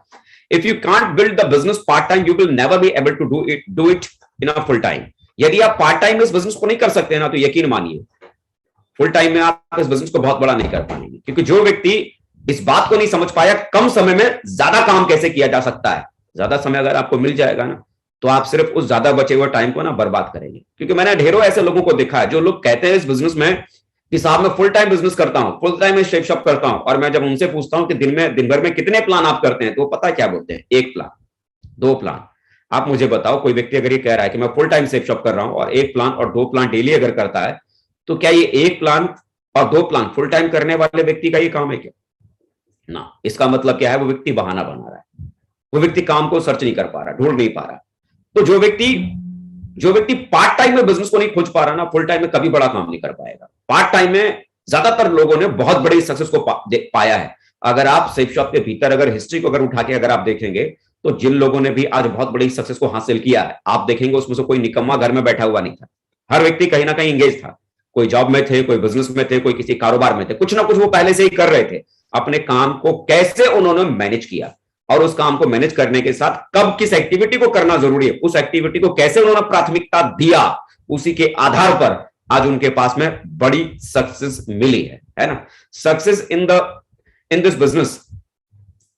If you can't build the business part time, you will never be able to do it in a full time. यदि आप पार्ट टाइम में इस बिजनेस को नहीं कर सकते ना, तो यकीन मानिए फुल टाइम में आप इस बिजनेस को बहुत बड़ा नहीं कर पाएंगे। क्योंकि जो व्यक्ति इस बात को नहीं समझ पाया कम समय में ज्यादा काम कैसे किया जा सकता है, ज्यादा समय अगर आपको मिल जाएगा ना, तो आप सिर्फ उस ज्यादा बचे हुए टाइम को ना बर्बाद करेंगे। क्योंकि मैंने ढेरों ऐसे लोगों को देखा है जो लोग कहते हैं इस बिजनेस में कि साहब मैं फुल टाइम बिजनेस करता हूं, फुल टाइम में सेफ शॉप करता हूं, और मैं जब उनसे पूछता हूं कि दिन भर में कितने प्लान आप करते हैं, तो वो पता क्या बोलते हैं? 1 प्लान, 2 प्लान। आप मुझे बताओ, कोई व्यक्ति अगर ये कह रहा है कि मैं फुल टाइम सेफ शॉप कर रहा हूं और 1 प्लान और 2 प्लान डेली अगर करता है, तो क्या ये 1 प्लान और 2 प्लान फुल टाइम करने वाले व्यक्ति का ये काम है क्या? ना। इसका मतलब क्या है? वो व्यक्ति बहाना बना रहा है, वो व्यक्ति काम को सर्च नहीं कर पा रहा, ढूंढ नहीं पा रहा। तो जो व्यक्ति पार्ट टाइम में बिजनेस को नहीं खोज पा रहा ना, फुल टाइम में कभी बड़ा काम नहीं कर पाएगा। पार्ट टाइम में ज्यादातर लोगों ने बहुत बड़ी सक्सेस को पाया है। अगर आप सेफ शॉप के भीतर अगर हिस्ट्री को अगर उठा के अगर आप देखेंगे, तो जिन लोगों ने भी आज बहुत बड़ी सक्सेस को हासिल किया है, आप देखेंगे उसमें से कोई निकम्मा घर में बैठा हुआ नहीं था। हर व्यक्ति कहीं ना कहीं एंगेज था, कोई जॉब में थे, कोई बिजनेस में थे, कोई किसी कारोबार में थे, कुछ ना कुछ वो पहले से ही कर रहे थे। अपने काम को कैसे उन्होंने मैनेज किया, और उस काम को मैनेज करने के साथ कब किस एक्टिविटी को करना जरूरी है, उस एक्टिविटी को कैसे उन्होंने प्राथमिकता दिया, उसी के आधार पर आज उनके पास में बड़ी सक्सेस मिली है ना। Success in this business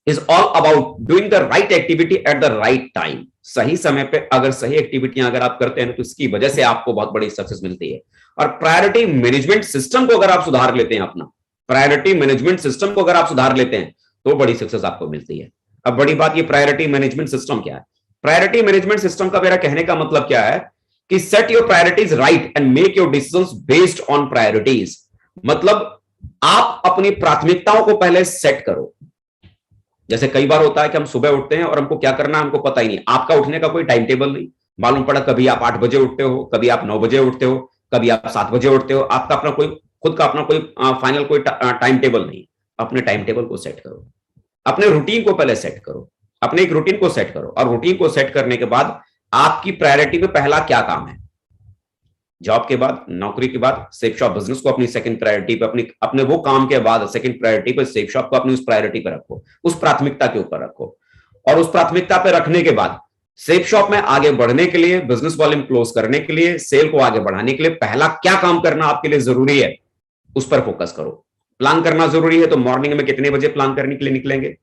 is all about doing the right activity at the right time. सही समय पे अगर सही एक्टिविटियां अगर आप करते हैं, तो इसकी वजह से आपको बहुत बड़ी सक्सेस मिलती है। और प्रायोरिटी मैनेजमेंट सिस्टम को अगर आप सुधार लेते हैं, अपना प्रायोरिटी मैनेजमेंट सिस्टम को अगर आप सुधार लेते हैं, तो बड़ी सक्सेस आपको मिलती है। अब बड़ी बात, ये प्रायोरिटी मैनेजमेंट सिस्टम क्या है? प्रायोरिटी मैनेजमेंट सिस्टम का मेरा कहने का मतलब क्या है कि set your priorities right and make your decisions based on priorities. मतलब आप अपनी प्राथमिकताओं को पहले सेट करो। जैसे कई बार होता है कि हम सुबह उठते हैं और हमको क्या करना है हमको पता ही नहीं, आपका उठने का कोई टाइम टेबल नहीं मालूम पड़ा, कभी आप 8 बजे उठते हो, कभी आप 9 बजे उठते हो, कभी आप 7 बजे उठते हो। आपका अपना कोई खुद का अपना कोई फाइनल कोई टाइम टेबल नहीं। अपने टाइम टेबल को सेट करो, अपने रूटीन को पहले सेट करो, अपने एक रूटीन को सेट करो। और रूटीन को सेट करने के बाद आपकी प्रायोरिटी में पहला क्या काम है, जॉब के बाद, नौकरी के बाद सेफ शॉप बिजनेस को अपनी सेकंड प्रायोरिटी पे, अपने वो काम के बाद सेकंड प्रायोरिटी पे सेफ शॉप को अपनी उस प्रायोरिटी पे रखो, उस प्राथमिकता के ऊपर रखो। और उस प्राथमिकता पे रखने के बाद सेफ शॉप में आगे बढ़ने के लिए, बिजनेस वॉल्यूम क्लोज करने के लिए, सेल को आगे बढ़ाने के लिए पहला क्या काम करना आपके लिए जरूरी है, उस पर फोकस करो। प्लान करना जरूरी है, तो मॉर्निंग में कितने बजे प्लान करने के लिए निकलेंगे?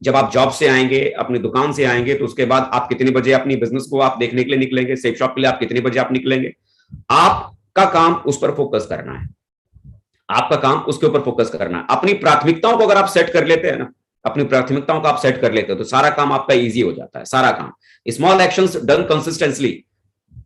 जब आप जॉब से आएंगे, अपनी दुकान से आएंगे, तो उसके बाद आप कितने बजे अपनी बिजनेस को आप देखने के लिए निकलेंगे? सेफ शॉप के लिए आप कितने बजे आप निकलेंगे? आपका काम उस पर फोकस करना है, आपका काम उसके ऊपर फोकस करना है। अपनी प्राथमिकताओं को अगर आप सेट कर लेते हैं ना, अपनी प्राथमिकताओं को आप सेट कर लेते हो, तो सारा काम आपका इजी हो जाता है। सारा काम, small actions done consistently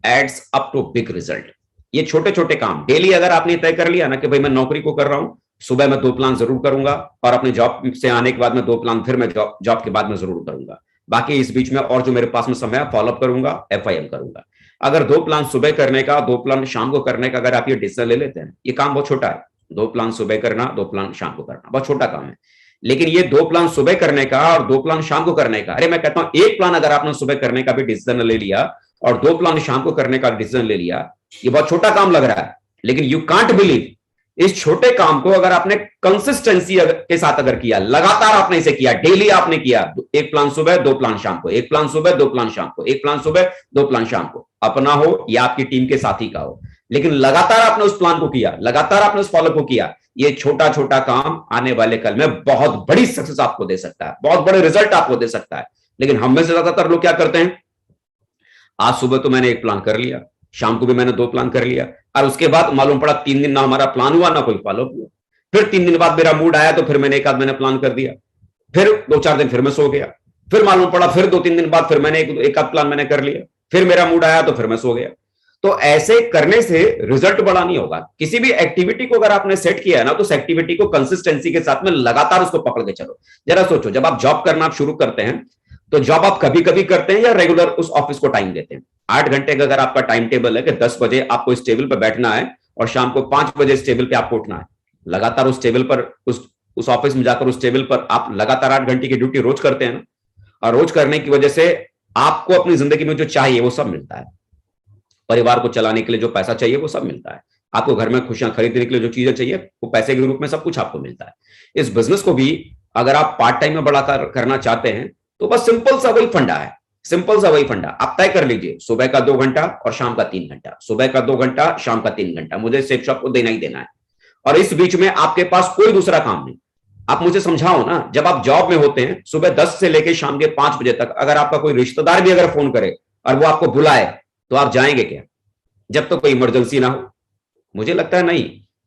adds up to big result. ये छोटे छोटे काम डेली अगर आपने तय कर लिया ना कि भाई मैं नौकरी को कर रहा हूं, सुबह मैं 2 प्लान जरूर करूंगा, और अपने जॉब से आने के बाद में 2 प्लान फिर मैं जॉब के बाद में जरूर करूंगा। बाकी इस बीच में और जो मेरे पास में समय है फॉलोअप करूंगा, FIM करूंगा। अगर 2 प्लान सुबह करने का, 2 प्लान शाम को करने का, अगर आप ये डिसीजन ले लेते हैं, ये काम बहुत छोटा है। 2 प्लान सुबह करना, 2 प्लान शाम को करना, बहुत छोटा काम है। लेकिन ये 2 प्लान सुबह करने का और 2 प्लान शाम को करने का, अरे मैं कहता हूं 1 प्लान अगर आपने सुबह करने का भी डिसीजन ले लिया और 2 प्लान शाम को करने का डिसीजन ले लिया, ये बहुत छोटा काम लग रहा है, लेकिन यू कांट बिलीव इस छोटे काम को अगर आपने कंसिस्टेंसी के साथ अगर किया, लगातार आपने इसे किया, डेली आपने किया, 1 प्लान सुबह 2 प्लान शाम को, 1 प्लान सुबह 2 प्लान शाम को, 1 प्लान सुबह 2 प्लान शाम को, अपना हो या आपकी टीम के साथी का हो, लेकिन लगातार आपने उस प्लान को किया, लगातार आपने उस फॉलो को किया, ये छोटा छोटा काम आने वाले कल में बहुत बड़ी सक्सेस आपको दे सकता है, बहुत बड़े रिजल्ट आपको दे सकता है। लेकिन हम में से ज्यादातर लोग क्या करते हैं, आज सुबह तो मैंने 1 प्लान कर लिया, शाम को भी मैंने 2 प्लान कर लिया, और उसके बाद मालूम पड़ा 3 दिन ना हमारा प्लान हुआ ना कोई फॉलो हुआ। फिर 3 दिन बाद मेरा मूड आया तो फिर मैंने 1 आध महीने प्लान कर दिया, फिर 2-4 दिन फिर मैं सो गया, फिर मालूम पड़ा फिर 2-3 दिन बाद फिर मैंने एक आध प्लान मैंने कर लिया, फिर मेरा मूड आया तो फिर मैं सो गया। तो ऐसे करने से रिजल्ट बड़ा नहीं होगा। किसी भी एक्टिविटी को अगर आपने सेट किया है ना, तो उस एक्टिविटी को कंसिस्टेंसी के साथ में लगातार उसको पकड़ के चलो। जरा सोचो, जब आप जॉब करना आप शुरू करते हैं, तो जॉब आप कभी कभी करते हैं या रेगुलर उस ऑफिस को टाइम देते हैं? 8 घंटे का अगर आपका टाइम टेबल है कि 10 बजे आपको इस टेबल पर बैठना है और शाम को 5 बजे इस टेबल पे आपको उठना है, लगातार उस टेबल पर, उस ऑफिस में जाकर उस टेबल पर आप लगातार 8 घंटे की ड्यूटी रोज करते हैं ना, और रोज करने की वजह से आपको अपनी जिंदगी में जो चाहिए वो सब मिलता है। परिवार को चलाने के लिए जो पैसा चाहिए वो सब मिलता है, आपको घर में खुशियां खरीदने के लिए जो चीजें चाहिए वो पैसे के रूप में सब कुछ आपको मिलता है। इस बिजनेस को भी अगर आप पार्ट टाइम में बड़ा करना चाहते हैं, तो बस सिंपल सा वही फंडा है, सिंपल सा वही फंडा। आप तय कर लीजिए, सुबह का 2 घंटा और शाम का 3 घंटा, सुबह का 2 घंटा, शाम का 3 घंटा मुझे सेफ शॉप को देना ही देना है। और इस बीच में आपके पास कोई दूसरा काम नहीं। आप मुझे समझाओ ना, जब आप जॉब में होते हैं सुबह 10 से लेकर शाम के 5 बजे तक, अगर आपका कोई रिश्तेदार भी अगर फोन करे और वो आपको बुलाए, तो आप जाएंगे क्या? जब तो कोई इमरजेंसी ना हो? मुझे लगता है नहीं।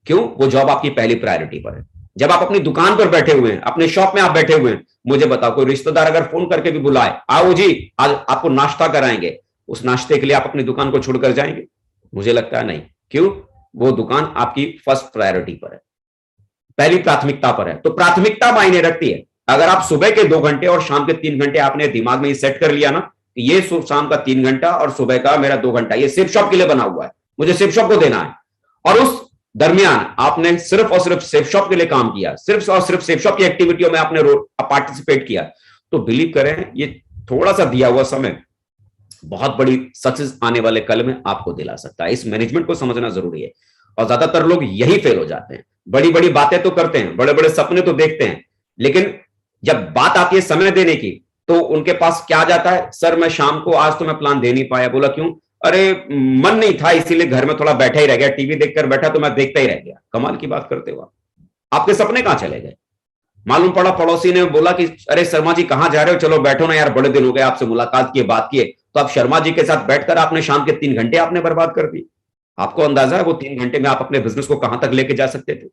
क्यों? वो जॉब आपकी पहली प्रायोरिटी पर है। जब आप अपनी दुकान पर बैठे हुए हैं, अपने शॉप में आप बैठे हुए हैं, मुझे बताओ कोई रिश्तेदार अगर फोन करके भी बुलाए, आओ जी आज आपको नाश्ता कराएंगे, उस नाश्ते के लिए आप अपनी दुकान को छोड़कर जाएंगे? मुझे लगता है नहीं। क्यों? वो दुकान आपकी फर्स्ट प्रायोरिटी पर है, पहली प्राथमिकता पर है। तो प्राथमिकता मायने रखती है। अगर आप सुबह के 2 घंटे और शाम के 3 घंटे आपने दिमाग में ये सेट कर लिया ना, ये शाम का 3 घंटा और सुबह का मेरा 2 घंटा ये सिर्फ शॉप के लिए बना हुआ है, मुझे सिर्फ शॉप को देना है, और उस दरमियान आपने सिर्फ और सिर्फ सेफ शॉप के लिए काम किया, सिर्फ और सिर्फ सेफ शॉप की एक्टिविटियों में आपने पार्टिसिपेट किया, तो बिलीव करें ये थोड़ा सा दिया हुआ समय बहुत बड़ी सक्सेस आने वाले कल में आपको दिला सकता है। इस मैनेजमेंट को समझना जरूरी है, और ज्यादातर लोग यही फेल हो जाते हैं। बड़ी बड़ी बातें तो करते हैं, बड़े बड़े सपने तो देखते हैं, लेकिन जब बात आती है समय देने की, तो उनके पास क्या जाता है, सर मैं शाम को आज तो मैं प्लान दे नहीं पाया। बोला क्यों? अरे मन नहीं था, इसीलिए घर में थोड़ा बैठा ही रह गया, टीवी देखकर बैठा तो मैं देखता ही रह गया। कमाल की बात करते हो आपके सपने कहां चले गए? मालूम पड़ा पड़ोसी ने बोला कि अरे शर्मा जी कहां जा रहे हो, चलो बैठो ना यार, बड़े दिन हो गए आपसे मुलाकात किए, बात किए। तो आप शर्मा जी के साथ बैठकर आपने शाम के 3 घंटे आपने बर्बाद कर दी। आपको अंदाजा है वो 3 घंटे में आप अपने बिजनेस को कहां तक लेके जा सकते थे?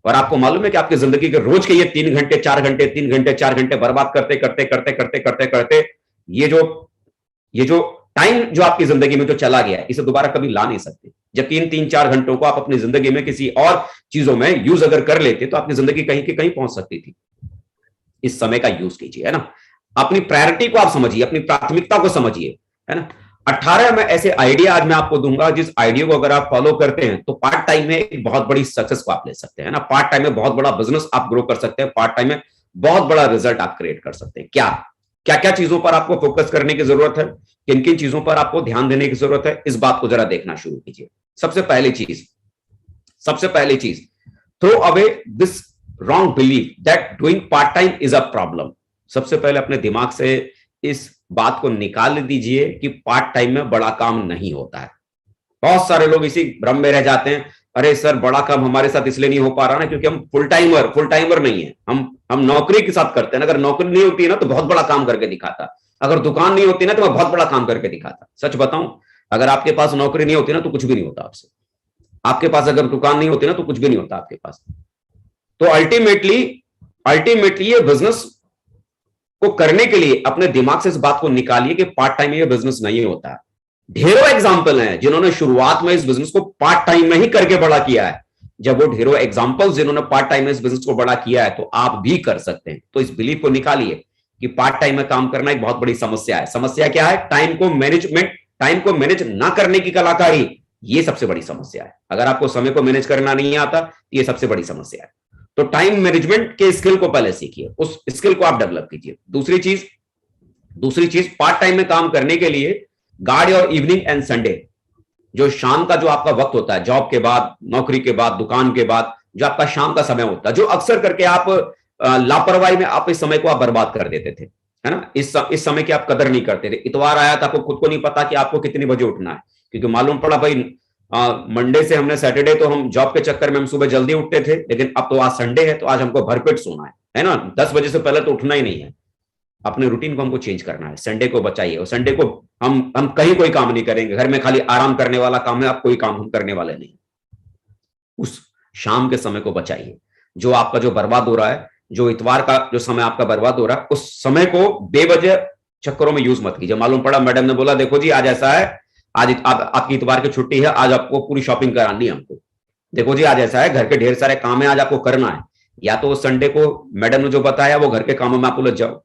और आपको मालूम है कि आपकी जिंदगी के रोज के ये 3 घंटे 4 घंटे 3 घंटे 4 घंटे बर्बाद करते करते करते करते करते करते ये जो टाइम जो आपकी जिंदगी में जो चला गया, इसे दोबारा कभी ला नहीं सकते। जबकि इन 3-4 घंटों को आप अपनी जिंदगी में किसी और चीजों में यूज अगर कर लेते, तो आपकी जिंदगी कहीं की कहीं पहुंच सकती थी। इस समय का यूज कीजिए, है ना। अपनी प्रायोरिटी को आप समझिए, अपनी प्राथमिकता को समझिए, है ना। 18 में ऐसे आइडिया आज मैं आपको दूंगा, जिस आइडिया को अगर आप फॉलो करते हैं तो पार्ट टाइम में एक बहुत बड़ी सक्सेस को आप ले सकते हैं ना। पार्ट टाइम में बहुत बड़ा बिजनेस आप ग्रो कर सकते हैं, पार्ट टाइम में बहुत बड़ा रिजल्ट आप क्रिएट कर सकते हैं। क्या क्या क्या चीजों पर आपको फोकस करने की जरूरत है, किन किन चीजों पर आपको ध्यान देने की जरूरत है, इस बात को जरा देखना शुरू कीजिए। सबसे पहली चीज, throw away this wrong belief that doing part time is a problem. सबसे पहले अपने दिमाग से इस बात को निकाल दीजिए कि पार्ट टाइम में बड़ा काम नहीं होता है। बहुत सारे लोग इसी भ्रम में रह जाते हैं, अरे सर बड़ा काम हमारे साथ इसलिए नहीं हो पा रहा ना क्योंकि हम फुल टाइमर नहीं है, हम नौकरी के साथ करते हैं। अगर नौकरी नहीं होती है ना तो बहुत बड़ा काम करके दिखाता, अगर दुकान नहीं होती ना तो मैं बहुत बड़ा काम करके दिखाता। सच बताऊं, अगर आपके पास नौकरी नहीं होती ना तो कुछ भी नहीं होता आपसे, आपके पास अगर दुकान नहीं होती ना तो कुछ भी नहीं होता आपके पास। तो अल्टीमेटली अल्टीमेटली ये बिजनेस को करने के लिए अपने दिमाग से इस बात को निकालिए कि पार्ट टाइम ये बिजनेस नहीं होता है। ढेरों एग्जाम्पल हैं जिन्होंने शुरुआत में इस बिजनेस को पार्ट टाइम में ही करके बड़ा किया है। जब वो ढेरों एग्जाम्पल्स जिन्होंने पार्ट टाइम में इस बिजनेस को बड़ा किया है तो आप भी कर सकते हैं। तो इस बिलीफ को निकालिए कि पार्ट टाइम में काम करना एक बहुत बड़ी समस्या है। समस्या क्या है? टाइम को मैनेज ना करने की कलाकारी, ये सबसे बड़ी समस्या है। अगर आपको समय को मैनेज करना नहीं आता तो ये सबसे बड़ी समस्या है। तो टाइम मैनेजमेंट के स्किल को पहले सीखिए, उस स्किल को आप डेवलप कीजिए। दूसरी चीज पार्ट टाइम में काम करने के लिए गार्ड और इवनिंग एंड संडे, जो शाम का जो आपका वक्त होता है, जॉब के बाद, नौकरी के बाद, दुकान के बाद, जो आपका शाम का समय होता है, जो अक्सर करके आप लापरवाही में आप इस समय को आप बर्बाद कर देते थे, है ना। इस समय की आप कदर नहीं करते थे। इतवार आया तो आपको खुद को नहीं पता कि आपको कितने बजे उठना है, क्योंकि मालूम पड़ा भाई मंडे से हमने सैटरडे तो हम जॉब के चक्कर में हम सुबह जल्दी उठते थे, लेकिन अब तो आज संडे है तो आज हमको भरपेट सोना है ना। 10 बजे से पहले तो उठना ही नहीं है। अपने रूटीन को हमको चेंज करना है। संडे को बचाइए, और संडे को हम कहीं कोई काम नहीं करेंगे, घर में खाली आराम करने वाला काम है, आप कोई काम हम करने वाले नहीं। उस शाम के समय को बचाइए। जो आपका जो बर्बाद हो रहा है, जो इतवार का जो समय आपका बर्बाद हो रहा है, उस समय को बेवजह चक्करों में यूज मत कीजिए। मालूम पड़ा मैडम ने बोला देखो जी आज ऐसा है, आज आपकी इतवार की छुट्टी है, आज आपको पूरी शॉपिंग करानी है हमको। देखो जी आज ऐसा है, घर के ढेर सारे काम है, आज आपको करना है। या तो संडे को मैडम ने जो बताया वो घर के कामों में आप उलझ जाओ,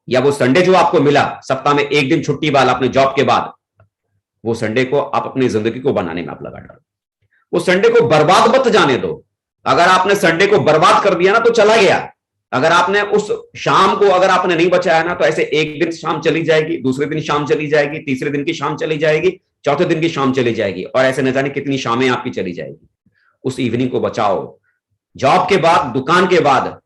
या वो संडे जो आपको मिला सप्ताह में एक दिन छुट्टी वाला अपने जॉब के बाद, वो संडे को आप अपनी जिंदगी को बनाने में आप लगा डालो। वो संडे को बर्बाद मत जाने दो। अगर आपने संडे को बर्बाद कर दिया ना तो चला गया। अगर आपने उस शाम को अगर आपने नहीं बचाया ना तो ऐसे एक दिन शाम चली जाएगी, दूसरे दिन शाम चली जाएगी, तीसरे दिन की शाम चली जाएगी, चौथे दिन की शाम चली जाएगी, और ऐसे न जाने कितनी शामें आपकी चली जाएगी। उस इवनिंग को बचाओ। जॉब के बाद, दुकान के बाद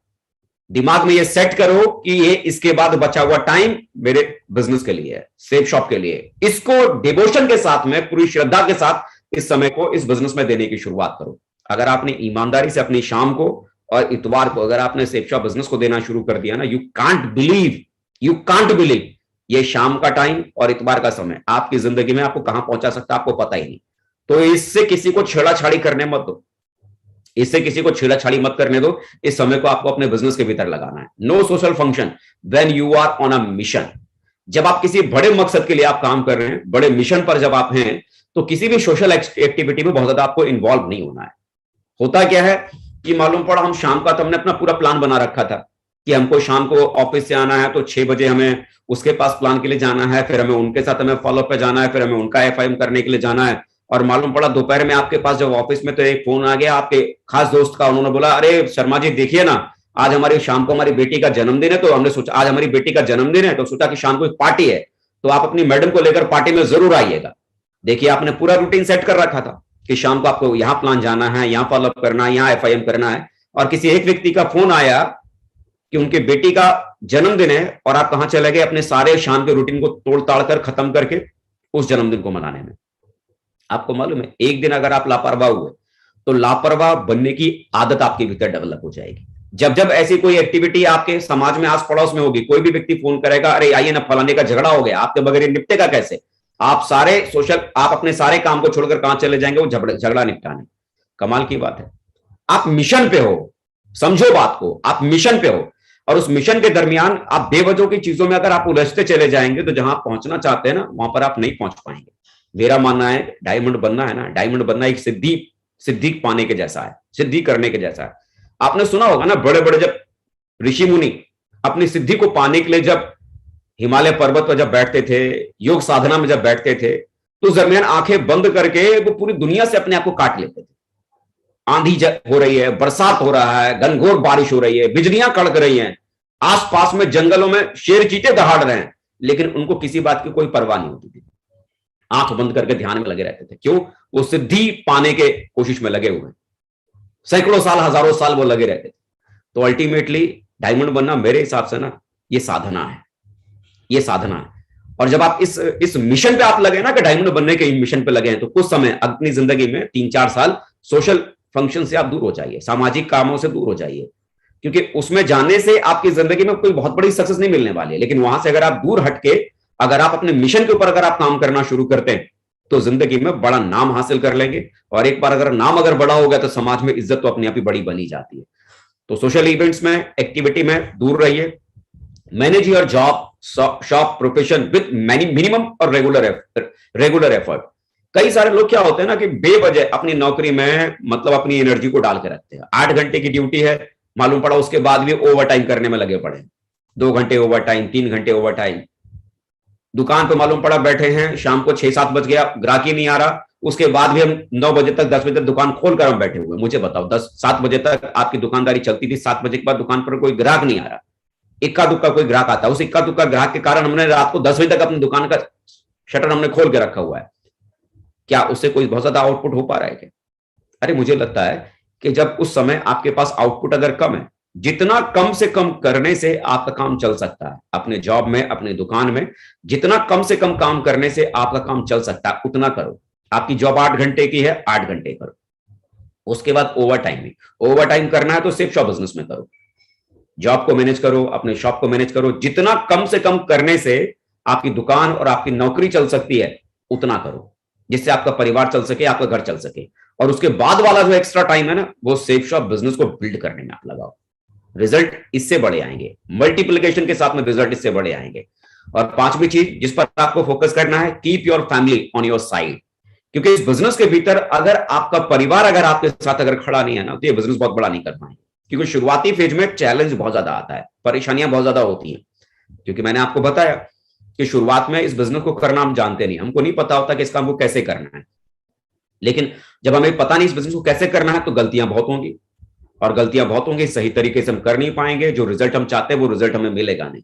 दिमाग में ये सेट करो कि ये इसके बाद बचा हुआ टाइम मेरे बिजनेस के लिए है, सेफ शॉप के लिए। इसको डिवोशन के साथ में, पूरी श्रद्धा के साथ इस समय को इस बिजनेस में देने की शुरुआत करो। अगर आपने ईमानदारी से अपनी शाम को और इतवार को अगर आपने सेफ शॉप बिजनेस को देना शुरू कर दिया ना, यू कांट बिलीव ये शाम का टाइम और इतवार का समय आपकी जिंदगी में आपको कहां पहुंचा सकता है, आपको पता ही नहीं। तो इससे किसी को छेड़ाछाड़ी करने मत दो, इससे किसी को छेड़ाछाड़ी मत करने दो। इस समय को आपको अपने बिजनेस के भीतर लगाना है। No social function when you are on a mission. जब आप किसी बड़े मकसद के लिए आप काम कर रहे हैं, बड़े मिशन पर जब आप हैं, तो किसी भी सोशल एक्टिविटी में बहुत ज्यादा आपको इन्वॉल्व नहीं होना है। होता क्या है कि मालूम पड़ा हम शाम का तो हमने अपना पूरा प्लान बना रखा था कि हमको शाम को ऑफिस से आना है तो 6 बजे हमें उसके पास प्लान के लिए जाना है, फिर हमें उनके साथ हमें फॉलोअप पे जाना है, फिर हमें उनका एफआईएम करने के लिए जाना है। और मालूम पड़ा दोपहर में आपके पास जब ऑफिस में तो एक फोन आ गया आपके खास दोस्त का, उन्होंने बोला अरे शर्मा जी देखिए ना, आज हमारी शाम को हमारी बेटी का जन्मदिन है, तो हमने सोचा आज हमारी बेटी का जन्मदिन है तो सोचा कि शाम को एक पार्टी है, तो आप अपनी मैडम को लेकर पार्टी में जरूर आइएगा। देखिए आपने पूरा रूटीन सेट कर रखा था कि शाम को आपको यहाँ प्लान जाना है, यहाँ फॉलोअप करना है, यहाँ एफआईएम करना है, और किसी एक व्यक्ति का फोन आया कि उनकी बेटी का जन्मदिन है और आप कहां चले गए अपने सारे शाम के रूटीन को तोड़ ताड़ कर खत्म करके उस जन्मदिन को मनाने में। आपको मालूम है एक दिन अगर आप लापरवाह हुए तो लापरवाह बनने की आदत आपके भीतर डेवलप हो जाएगी। जब जब ऐसी कोई एक्टिविटी आपके समाज में आस पड़ोस में होगी, कोई भी व्यक्ति फोन करेगा अरे आइए ना फलाने का झगड़ा हो गया, आपके बगैर निपटेगा कैसे, आप अपने सारे काम को छोड़कर कहां चले जाएंगे वो झगड़ा निपटाने। कमाल की बात है, आप मिशन पे हो, समझो बात को, आप मिशन पे हो, और उस मिशन के दरमियान आप बेवजह की चीजों में अगर आप उलझते चले जाएंगे तो जहां आप पहुंचना चाहते हैं ना वहां पर आप नहीं पहुंच पाएंगे। मेरा मानना है डायमंड बनना है ना, डायमंड बनना एक सिद्धि पाने के जैसा है, सिद्धि करने के जैसा है। आपने सुना होगा ना बड़े बड़े जब ऋषि मुनि अपनी सिद्धि को पाने के लिए जब हिमालय पर्वत पर जब बैठते थे, योग साधना में जब बैठते थे, तो उस दरमियान आंखें बंद करके वो पूरी दुनिया से अपने आप को काट लेते थे। आंधी हो रही है, बरसात हो रहा है, घनघोर बारिश हो रही है, बिजलियां कड़क रही हैं, आसपास में जंगलों में शेर चीते दहाड़ रहे हैं, लेकिन उनको किसी बात की कोई परवाह नहीं होती थी। आंख बंद करके ध्यान में लगे रहते थे। क्यों? वो सिद्धि पाने के कोशिश में लगे हुए, सैकड़ों साल, हजारों साल वो लगे रहते थे। तो अल्टीमेटली डायमंड बनना मेरे हिसाब से ना ये साधना है, ये साधना है। और जब आप इस मिशन पे आप लगे ना कि डायमंड बनने के मिशन पे लगे हैं, तो कुछ समय अपनी जिंदगी में 3-4 साल सोशल फंक्शन से आप दूर हो जाइए, सामाजिक कामों से दूर हो जाइए, क्योंकि उसमें जाने से आपकी जिंदगी में कोई बहुत बड़ी सक्सेस नहीं मिलने वाली है। लेकिन वहां से अगर आप दूर हटके अगर आप अपने मिशन के ऊपर अगर आप काम करना शुरू करते हैं तो जिंदगी में बड़ा नाम हासिल कर लेंगे। और एक बार अगर नाम अगर बड़ा हो गया तो समाज में इज्जत तो अपने आप ही बड़ी बनी जाती है। तो सोशल इवेंट्स में, एक्टिविटी में दूर रहिए। Manage your job, shop, profession with minimum और रेगुलर एफर्ट। कई सारे लोग क्या होते हैं ना कि बेवजह अपनी नौकरी में मतलब अपनी एनर्जी को डाल के रखते हैं। 8 घंटे की ड्यूटी है, मालूम पड़ा उसके बाद भी ओवर टाइम करने में लगे पड़े, 2 घंटे ओवर टाइम, 3 घंटे ओवर टाइम। दुकान पे मालूम पड़ा बैठे हैं, शाम को 6-7 बज गया, ग्राहक ही नहीं आ रहा, उसके बाद भी हम 9 बजे तक, 10 बजे तक दुकान खोलकर हम बैठे हुए। मुझे बताओ, 7 बजे तक आपकी दुकानदारी चलती थी, 7 बजे के बाद दुकान पर कोई ग्राहक नहीं आ रहा, इक्का दुक्का कोई ग्राहक आता है, उस इक्का दुक्का ग्राहक के कारण हमने रात को 10 बजे तक अपनी दुकान का शटर हमने खोल के रखा हुआ है। क्या उससे कोई बहुत ज्यादा आउटपुट हो पा रहा है क्या? अरे मुझे लगता है कि जब उस समय आपके पास आउटपुट अगर कम है, जितना कम से कम करने से आपका काम चल सकता है, अपने जॉब में, अपने दुकान में जितना कम से कम काम करने से आपका काम चल सकता है उतना करो। आपकी जॉब 8 घंटे की है, 8 घंटे करो। उसके बाद ओवर टाइम भी, ओवर टाइम करना है तो सिर्फ शॉप बिजनेस में करो, जॉब को मैनेज करो, अपने शॉप को मैनेज करो। जितना कम से कम करने से आपकी दुकान और आपकी नौकरी चल सकती है उतना करो, जिससे आपका परिवार चल सके, आपका घर चल सके। और उसके बाद वाला जो एक्स्ट्रा टाइम है ना, वो सेफ शॉप बिजनेस को बिल्ड करने में आप लगाओ। रिजल्ट इससे बड़े आएंगे, मल्टीप्लिकेशन के साथ में रिजल्ट इससे बड़े आएंगे। और 5वीं चीज जिस पर आपको फोकस करना है, keep your family on your side. क्योंकि इस बिजनेस के भीतर अगर आपका परिवार अगर आपके साथ अगर खड़ा नहीं है ना, तो ये बिजनेस बहुत बड़ा नहीं कर पाएंगे। क्योंकि शुरुआती फेज में चैलेंज बहुत ज्यादा आता है, परेशानियां बहुत ज्यादा होती हैं। क्योंकि मैंने आपको बताया कि शुरुआत में इस बिजनेस को करना हम जानते नहीं, हमको नहीं पता होता कि इस काम को कैसे करना है। लेकिन जब हमें पता नहीं इस बिजनेस को कैसे करना है, तो गलतियां बहुत होंगी, और गलतियां बहुत होंगी, सही तरीके से हम कर नहीं पाएंगे, जो रिजल्ट हम चाहते हैं वो रिजल्ट हमें मिलेगा नहीं।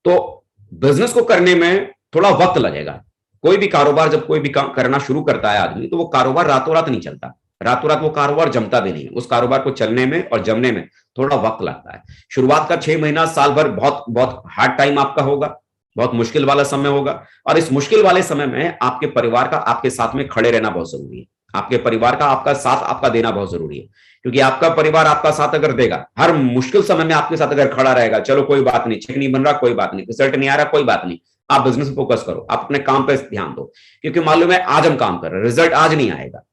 तो बिजनेस को करने में थोड़ा वक्त लगेगा। कोई भी कारोबार जब कोई भी काम करना शुरू करता है आदमी, तो वो कारोबार रातों रात नहीं चलता, रातों रात वो कारोबार जमता भी नहीं है। उस कारोबार को चलने में और जमने में थोड़ा वक्त लगता है। शुरुआत का 6 महीना, साल भर बहुत बहुत हार्ड टाइम आपका होगा, बहुत मुश्किल वाला समय होगा। और इस मुश्किल वाले समय में आपके परिवार का आपके साथ में खड़े रहना बहुत जरूरी है। आपके परिवार का आपका साथ आपका देना बहुत जरूरी है। क्योंकि आपका परिवार आपका साथ अगर देगा, हर मुश्किल समय में आपके साथ अगर खड़ा रहेगा, चलो कोई बात नहीं, चेक नहीं बन रहा कोई बात नहीं, रिजल्ट नहीं आ रहा कोई बात नहीं, आप बिजनेस में फोकस करो, आप अपने काम पर ध्यान दो। क्योंकि मालूम है आज हम काम कर रहे हैं, रिजल्ट आज नहीं आएगा,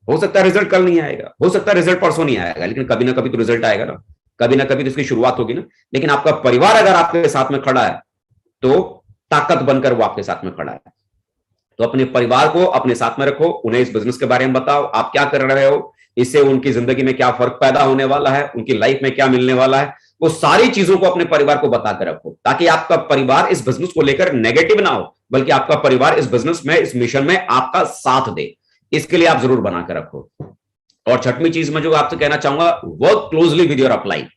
हो सकता है रिजल्ट कल नहीं आएगा, हो सकता है रिजल्ट परसों नहीं आएगा, लेकिन कभी ना कभी तो रिजल्ट आएगा ना, कभी ना कभी तो इसकी शुरुआत होगी ना। लेकिन आपका परिवार अगर आपके साथ में खड़ा है तो ताकत बनकर वो आपके साथ में खड़ा है। तो अपने परिवार को अपने साथ में रखो, उन्हें इस बिजनेस के बारे में बताओ, आप क्या कर रहे हो, इससे उनकी जिंदगी में क्या फर्क पैदा होने वाला है, उनकी लाइफ में क्या मिलने वाला है, वो सारी चीजों को अपने परिवार को बताकर रखो, ताकि आपका परिवार इस बिजनेस को लेकर नेगेटिव ना हो, बल्कि आपका परिवार इस बिजनेस में, इस मिशन में आपका साथ दे। इसके लिए आप जरूर बनाकर रखो। और 6वीं चीज में जो आपसे कहना चाहूंगा, work closely with your upline.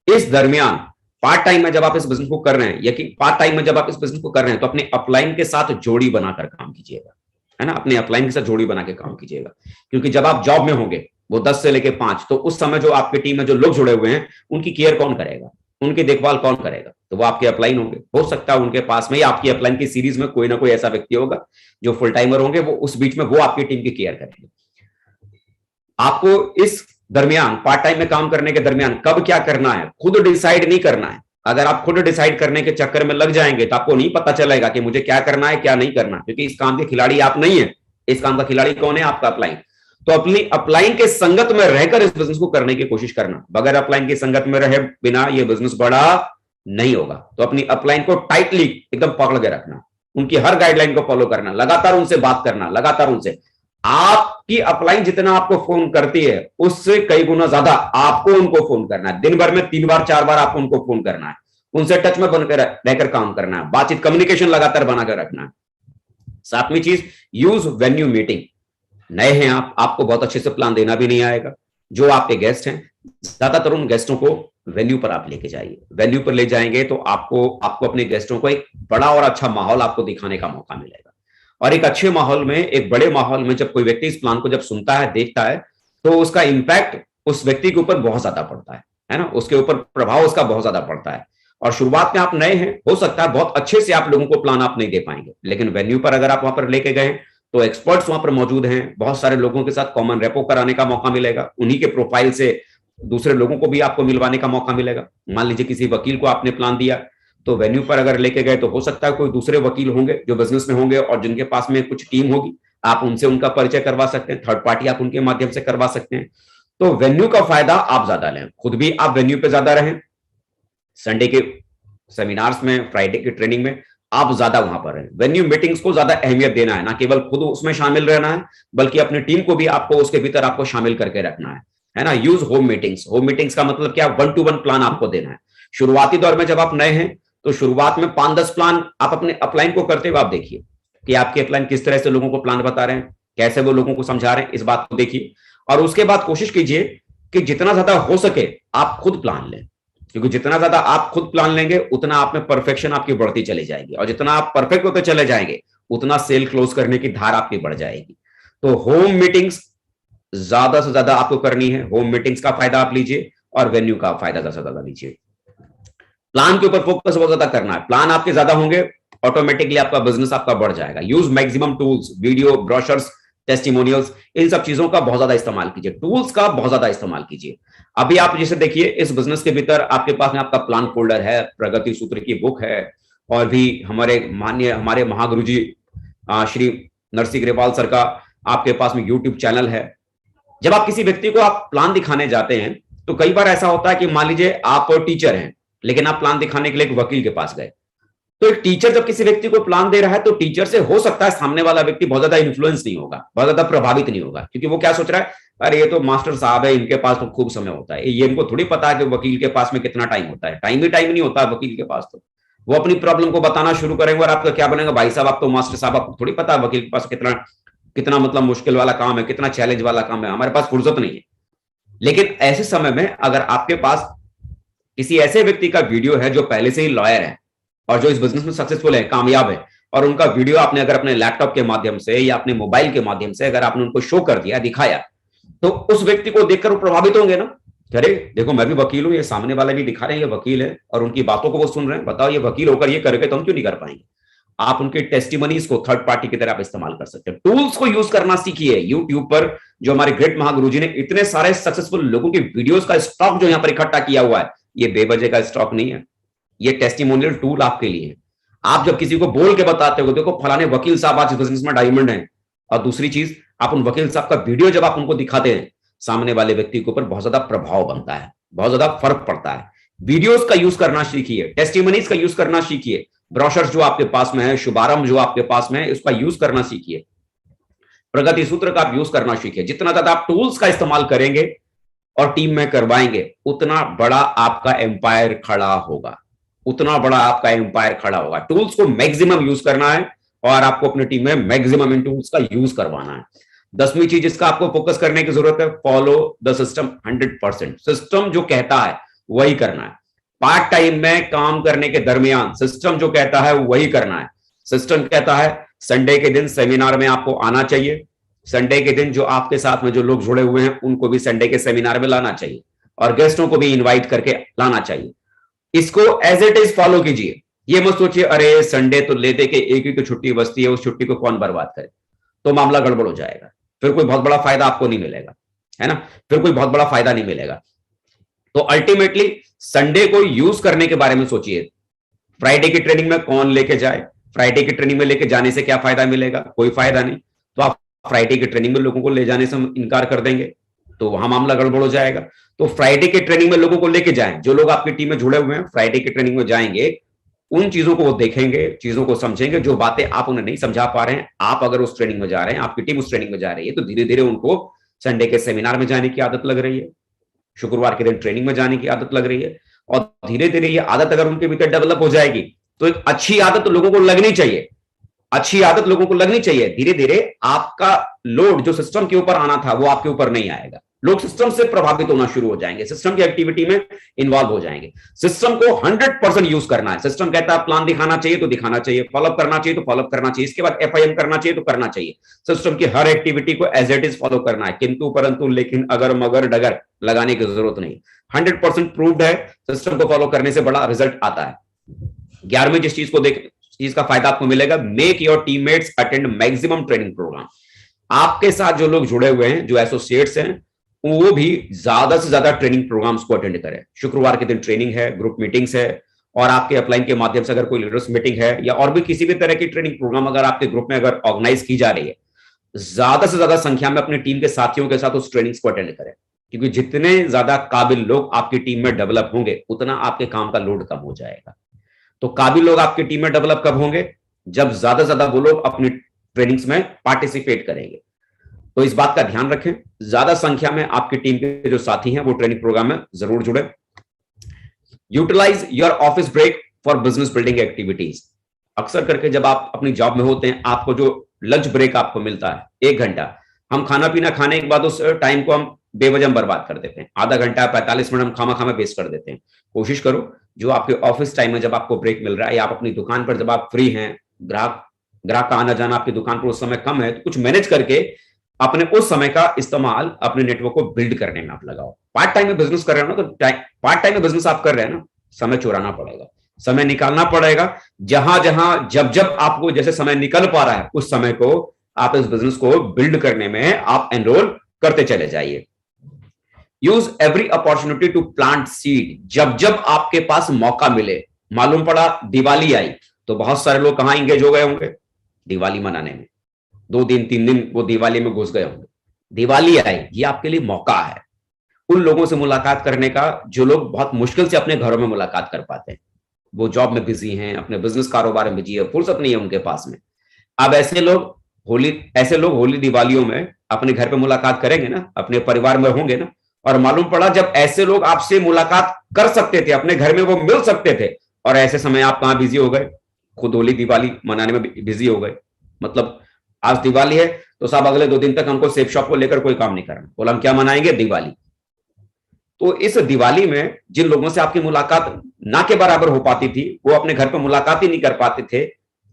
इस दरमियान पार्ट टाइम में जब आप इस बिजनेस को कर रहे हैं, या कि पार्ट टाइम में जब आप इस बिजनेस को कर रहे हैं, तो अपने अपलाइन के साथ जोड़ी बनाकर काम कीजिएगा, है ना। अपने अपलाइन के साथ जोड़ी बना के काम कीजिएगा। क्योंकि जब आप जॉब में होंगे, वो 10 से लेके 5, तो उस समय जो आपकी टीम में जो लोग जुड़े हुए हैं, उनकी केयर कौन करेगा, उनकी देखभाल कौन करेगा? तो वो आपके अपलाइन होंगे। हो सकता है उनके पास में ही आपकी अपलाइन की सीरीज में कोई ना कोई ऐसा व्यक्ति होगा जो फुल टाइमर होंगे, वो उस बीच में वो आपकी टीम की केयर करेंगे। आपको इस दरमियान, पार्ट टाइम में काम करने के दरमियान कब क्या करना है खुद डिसाइड नहीं करना है। अगर आप खुद डिसाइड करने के चक्कर में लग जाएंगे तो आपको नहीं पता चलेगा कि मुझे क्या करना है क्या नहीं करना, क्योंकि इस काम के खिलाड़ी आप नहीं है। इस काम का खिलाड़ी कौन है? आपका अपलाइन। तो अपनी अपलाइन के संगत में रहकर इस बिजनेस को करने की कोशिश करना। बगैर अपलाइन की संगत में रहे बिना ये बिजनेस बड़ा नहीं होगा। तो अपनी अपलाइन को टाइटली एकदम पकड़ के रखना, उनकी हर गाइडलाइन को फॉलो करना, लगातार उनसे बात करना, लगातार उनसे। आपकी अपलाइन जितना आपको फोन करती है, उससे कई गुना ज्यादा आपको उनको फोन करना है। दिन भर में 3 बार 4 बार आपको उनको फोन करना है, उनसे टच में बनकर रहकर काम करना है, बातचीत कम्युनिकेशन लगातार बनाकर रखना है। 7वीं चीज, यूज वेन्यू मीटिंग। नए हैं आप, आपको बहुत अच्छे से प्लान देना भी नहीं आएगा। जो आपके गेस्ट हैं, ज्यादातर उन गेस्टों को वेन्यू पर आप लेके जाइए। वेन्यू पर ले जाएंगे तो आपको अपने गेस्टों को एक बड़ा और अच्छा माहौल आपको दिखाने का मौका मिलेगा। और एक अच्छे माहौल में, एक बड़े माहौल में जब कोई व्यक्ति इस प्लान को जब सुनता है, देखता है, तो उसका इंपैक्ट उस व्यक्ति के ऊपर बहुत ज्यादा पड़ता है ना, उसके ऊपर प्रभाव उसका बहुत ज्यादा पड़ता है। और शुरुआत में आप नए हैं, हो सकता है बहुत अच्छे से आप लोगों को प्लान आप नहीं दे पाएंगे, लेकिन वेन्यू पर अगर आप वहां पर लेके गए तो एक्सपर्ट्स वहां पर मौजूद हैं, बहुत सारे लोगों के साथ कॉमन रेपो कराने का मौका मिलेगा, उन्हीं के प्रोफाइल से दूसरे लोगों को भी आपको मिलवाने का मौका मिलेगा। मान लीजिए किसी वकील को आपने प्लान दिया, तो वेन्यू पर अगर लेके गए तो हो सकता है कोई दूसरे वकील होंगे जो बिजनेस में होंगे और जिनके पास में कुछ टीम होगी, आप उनसे उनका परिचय करवा सकते हैं, थर्ड पार्टी आप उनके माध्यम से करवा सकते हैं। तो वेन्यू का फायदा आप ज्यादा लें, खुद भी आप वेन्यू पे ज्यादा रहें, संडे के सेमिनार्स में, फ्राइडे की ट्रेनिंग में आप ज्यादा वहां पर रहें। वेन्यू मीटिंग्स को ज्यादा अहमियत देना है, ना केवल खुद उसमें शामिल रहना है बल्कि अपनी टीम को भी आपको उसके भीतर आपको शामिल करके रखना है ना। Use home meetings, home meetings का मतलब क्या, 1-to-1 प्लान आपको देना है। शुरुआती दौर में जब आप नए हैं तो शुरुआत में 5-10 प्लान आप अपने अपलाइन को करते हुए आप देखिए कि आपके अपलाइन किस तरह से लोगों को प्लान बता रहे हैं, कैसे वो लोगों को समझा रहे हैं, इस बात को देखिए। और उसके बाद कोशिश कीजिए कि जितना ज्यादा हो सके आप खुद प्लान लें, क्योंकि जितना ज्यादा आप खुद प्लान लेंगे उतना आप में परफेक्शन आपकी बढ़ती चली जाएगी, और जितना आप परफेक्ट होते चले जाएंगे उतना सेल क्लोज करने की धार आपकी बढ़ जाएगी। तो होम मीटिंग्स ज्यादा से ज्यादा आपको करनी है, होम मीटिंग्स का फायदा आप लीजिए और वेन्यू का फायदा ज्यादा से ज्यादा लीजिए। प्लान के ऊपर फोकस बहुत ज्यादा करना है, प्लान आपके ज्यादा होंगे ऑटोमेटिकली आपका बिजनेस आपका बढ़ जाएगा। Use maximum tools, video, brochures, testimonials, इन सब चीजों का बहुत ज्यादा इस्तेमाल कीजिए, टूल्स का बहुत ज्यादा इस्तेमाल कीजिए। अभी आप जैसे देखिए इस बिजनेस के भीतर आपके पास में आपका प्लान फोल्डर है, प्रगति सूत्र की बुक है, और भी हमारे महागुरु जी श्री नरसिंह ग्रेवाल सर का आपके पास में यूट्यूब चैनल है। जब आप किसी व्यक्ति को आप प्लान दिखाने जाते हैं तो कई बार ऐसा होता है कि मान लीजिए आप टीचर हैं लेकिन आप प्लान दिखाने के लिए एक वकील के पास गए, तो एक टीचर जब किसी व्यक्ति को प्लान दे रहा है तो टीचर से हो सकता है सामने वाला व्यक्ति बहुत ज्यादा इन्फ्लुएंस नहीं होगा, बहुत ज्यादा प्रभावित नहीं होगा, क्योंकि वो क्या सोच रहा है, अरे ये तो मास्टर साहब है, इनके पास तो खूब समय होता है, ये इनको थोड़ी पता है कि वकील के पास में कितना टाइम होता है, टाइम नहीं होता है वकील के पास। तो वो अपनी प्रॉब्लम को बताना शुरू करेंगे और आपका क्या बनेगा, भाई साहब आप तो मास्टर साहब, आपको थोड़ी पता है वकील के पास कितना कितना मतलब मुश्किल वाला काम है, कितना चैलेंज वाला काम है, हमारे पास फुर्सत नहीं है। लेकिन ऐसे समय में अगर आपके पास किसी ऐसे व्यक्ति का वीडियो है जो पहले से ही लॉयर है और जो इस बिजनेस में सक्सेसफुल है, कामयाब है, और उनका वीडियो आपने अगर अपने लैपटॉप के माध्यम से या अपने मोबाइल के माध्यम से अगर आपने उनको शो कर दिया, दिखाया, तो उस व्यक्ति को देखकर वो प्रभावित होंगे ना, अरे देखो मैं भी वकील हूं, ये सामने वाला भी दिखा रहे हैं ये वकील है, और उनकी बातों को वो सुन रहे हैं, बताओ ये वकील होकर ये करके तो हम क्यों नहीं कर पाएंगे। आप उनके टेस्टिमनीज को थर्ड पार्टी की तरह आप इस्तेमाल कर सकते हैं। टूल्स को यूज करना सीखिए। यूट्यूब पर जो हमारे ग्रेट महागुरु जी ने इतने सारे सक्सेसफुल लोगों की वीडियोस का स्टॉक जो यहां पर इकट्ठा किया हुआ है, ये बेवजह का स्टॉक नहीं है, ये टेस्टिमोनियल टूल आपके लिए है। आप जब किसी को बोल के बताते हो देखो फलाने वकील साहब आज बिजनेस में डायमंड हैं, और दूसरी चीज आप उन वकील साहब का वीडियो जब आप उनको दिखाते हैं, सामने वाले व्यक्ति के ऊपर बहुत ज्यादा प्रभाव बनता है, बहुत ज्यादा फर्क पड़ता है। वीडियोस का यूज करना सीखिए, टेस्टिमनीज का यूज करना सीखिए, ब्रोशर्स जो आपके पास में है, शुभारंभ जो आपके पास में है, उसका यूज करना सीखिए, प्रगति सूत्र का आप यूज करना सीखिए। जितना ज्यादा आप टूल्स का इस्तेमाल करेंगे और टीम में करवाएंगे, उतना बड़ा आपका एम्पायर खड़ा होगा, उतना बड़ा आपका एम्पायर खड़ा होगा। टूल्स को मैक्सिमम यूज करना है और आपको अपनी टीम में मैक्सिमम इन टूल्स का यूज करवाना है। 10वीं चीज इसका आपको फोकस करने की जरूरत है, फॉलो द सिस्टम 100%। सिस्टम जो कहता है वही करना है। पार्ट टाइम में काम करने के दरमियान सिस्टम जो कहता है वही करना है। सिस्टम कहता है संडे के दिन सेमिनार में आपको आना चाहिए, संडे के दिन जो आपके साथ में जो लोग जुड़े हुए हैं उनको भी संडे के सेमिनार में लाना चाहिए, और गेस्टों को भी इनवाइट करके लाना चाहिए। इसको एज इट इज फॉलो कीजिए। ये मत सोचिए अरे संडे तो ले दे के एक ही तो छुट्टी बचती है, उस छुट्टी को कौन बर्बाद करे, तो मामला गड़बड़ हो जाएगा, फिर कोई बहुत बड़ा फायदा आपको नहीं मिलेगा, है ना, फिर कोई बहुत बड़ा फायदा नहीं मिलेगा। तो अल्टीमेटली संडे को यूज करने के बारे में सोचिए। फ्राइडे की ट्रेनिंग में कौन लेके जाए, फ्राइडे की ट्रेनिंग में लेके जाने से क्या फायदा मिलेगा, कोई फायदा नहीं। तो आप फ्राइडे की ट्रेनिंग में लोगों को ले जाने से इनकार कर देंगे तो वहां मामला गड़बड़ हो जाएगा। तो फ्राइडे की ट्रेनिंग में लोगों को लेके जाएं, जो लोग आपकी टीम में जुड़े हुए हैं फ्राइडे की ट्रेनिंग में जाएंगे, उन चीजों को वो देखेंगे, चीजों को समझेंगे, जो बातें आप उन्हें नहीं समझा पा रहे हैं। आप अगर उस ट्रेनिंग में जा रहे हैं, आपकी टीम उस ट्रेनिंग में जा रही है, तो धीरे धीरे उनको संडे के सेमिनार में जाने की आदत लग रही है, शुक्रवार के दिन ट्रेनिंग में जाने की आदत लग रही है, और धीरे धीरे ये आदत अगर उनके भीतर डेवलप हो जाएगी तो एक अच्छी आदत लोगों को लगनी चाहिए, अच्छी आदत लोगों को लगनी चाहिए। धीरे धीरे आपका लोड जो सिस्टम के ऊपर आना था वो आपके ऊपर नहीं आएगा, लोग सिस्टम से प्रभावित होना शुरू हो जाएंगे, सिस्टम की एक्टिविटी में इन्वॉल्व हो जाएंगे। सिस्टम को 100% यूज करना है। सिस्टम कहता है प्लान दिखाना चाहिए तो दिखाना चाहिए, फॉलोअप करना चाहिए तो फॉलोअप करना चाहिए, इसके बाद FIM करना चाहिए तो करना चाहिए। सिस्टम की हर एक्टिविटी को एज इट इज फॉलो करना है, किंतु परंतु लेकिन अगर मगर डगर लगाने की जरूरत नहीं। 100% प्रूव्ड है, सिस्टम को फॉलो करने से बड़ा रिजल्ट आता है। 11वें जिस चीज का फायदा आपको मिलेगा, make your teammates attend maximum training program. आपके साथ जो लोग जुड़े हुए हैं, जो एसोसिएट्स हैं, वो भी ज्यादा से ज्यादा ट्रेनिंग प्रोग्राम्स को अटेंड करें। शुक्रवार के दिन ट्रेनिंग है, ग्रुप मीटिंग्स है, और आपके अपलाइन के माध्यम से अगर कोई लीडर्स मीटिंग है या और भी किसी भी तरह की ट्रेनिंग प्रोग्राम अगर आपके ग्रुप में अगर ऑर्गेनाइज की जा रही है, ज्यादा से ज्यादा संख्या में अपनी टीम के साथियों के साथ उस ट्रेनिंग्स को अटेंड करें। क्योंकि जितने ज्यादा काबिल लोग आपकी टीम में डेवलप होंगे, उतना आपके काम का लोड कम हो जाएगा। तो काबिल लोग आपकी टीम में डेवलप कब होंगे? जब ज्यादा से ज्यादा वो लोग अपनी ट्रेनिंग्स में पार्टिसिपेट करेंगे। तो इस बात का ध्यान रखें, ज्यादा संख्या में आपकी टीम के जो साथी हैं वो ट्रेनिंग प्रोग्राम में जरूर जुड़े। Utilise your office break for business building activities. अक्सर करके जब आप अपनी जॉब में होते हैं, आपको जो लंच ब्रेक आपको मिलता है 1 घंटा, हम खाना पीना खाने के बाद उस टाइम को हम बेवजह बर्बाद कर देते हैं। आधा घंटा 45 मिनट हम खामा खामा वेस्ट कर देते हैं। कोशिश करो जो आपके ऑफिस टाइम में जब आपको ब्रेक मिल रहा है, या आप अपनी दुकान पर जब आप फ्री हैं, ग्राहक का आना जाना आपकी दुकान पर उस समय कम है, तो कुछ मैनेज करके अपने उस समय का इस्तेमाल अपने नेटवर्क को बिल्ड करने में आप लगाओ। पार्ट टाइम में बिजनेस कर रहे हो ना, तो पार्ट टाइम में बिजनेस आप कर रहे हैं ना, समय चुराना पड़ेगा, समय निकालना पड़ेगा। जहां जहां जब जब आपको जैसे समय निकल पा रहा है, उस समय को आप इस बिजनेस को बिल्ड करने में आप एनरोल करते चले जाइए। Use every opportunity to plant seed. जब जब आपके पास मौका मिले, मालूम पड़ा दिवाली आई, तो बहुत सारे लोग कहां एंगेज हो गए होंगे? दिवाली मनाने में। 2 दिन 3 दिन वो दिवाली में घुस गए होंगे। दिवाली आई, ये आपके लिए मौका है उन लोगों से मुलाकात करने का जो लोग बहुत मुश्किल से अपने घरों में मुलाकात कर पाते हैं। वो जॉब में बिजी हैं, अपने बिजनेस कारोबार में बिजी है, फुर्सत नहीं है उनके पास में। अब ऐसे लोग होली दिवालियों में अपने घर पे मुलाकात करेंगे ना, अपने परिवार में होंगे ना, और मालूम पड़ा जब ऐसे लोग आपसे मुलाकात कर सकते थे, अपने घर में वो मिल सकते थे, और ऐसे समय आप कहां बिजी हो गए? खुद होली दिवाली मनाने में बिजी हो गए। मतलब आज दिवाली है तो साहब अगले 2 दिन तक हमको सेफ शॉप को लेकर कोई काम नहीं करना, बोला हम क्या मनाएंगे? दिवाली। तो इस दिवाली में जिन लोगों से आपकी मुलाकात ना के बराबर हो पाती थी, वो अपने घर पे मुलाकात ही नहीं कर पाते थे,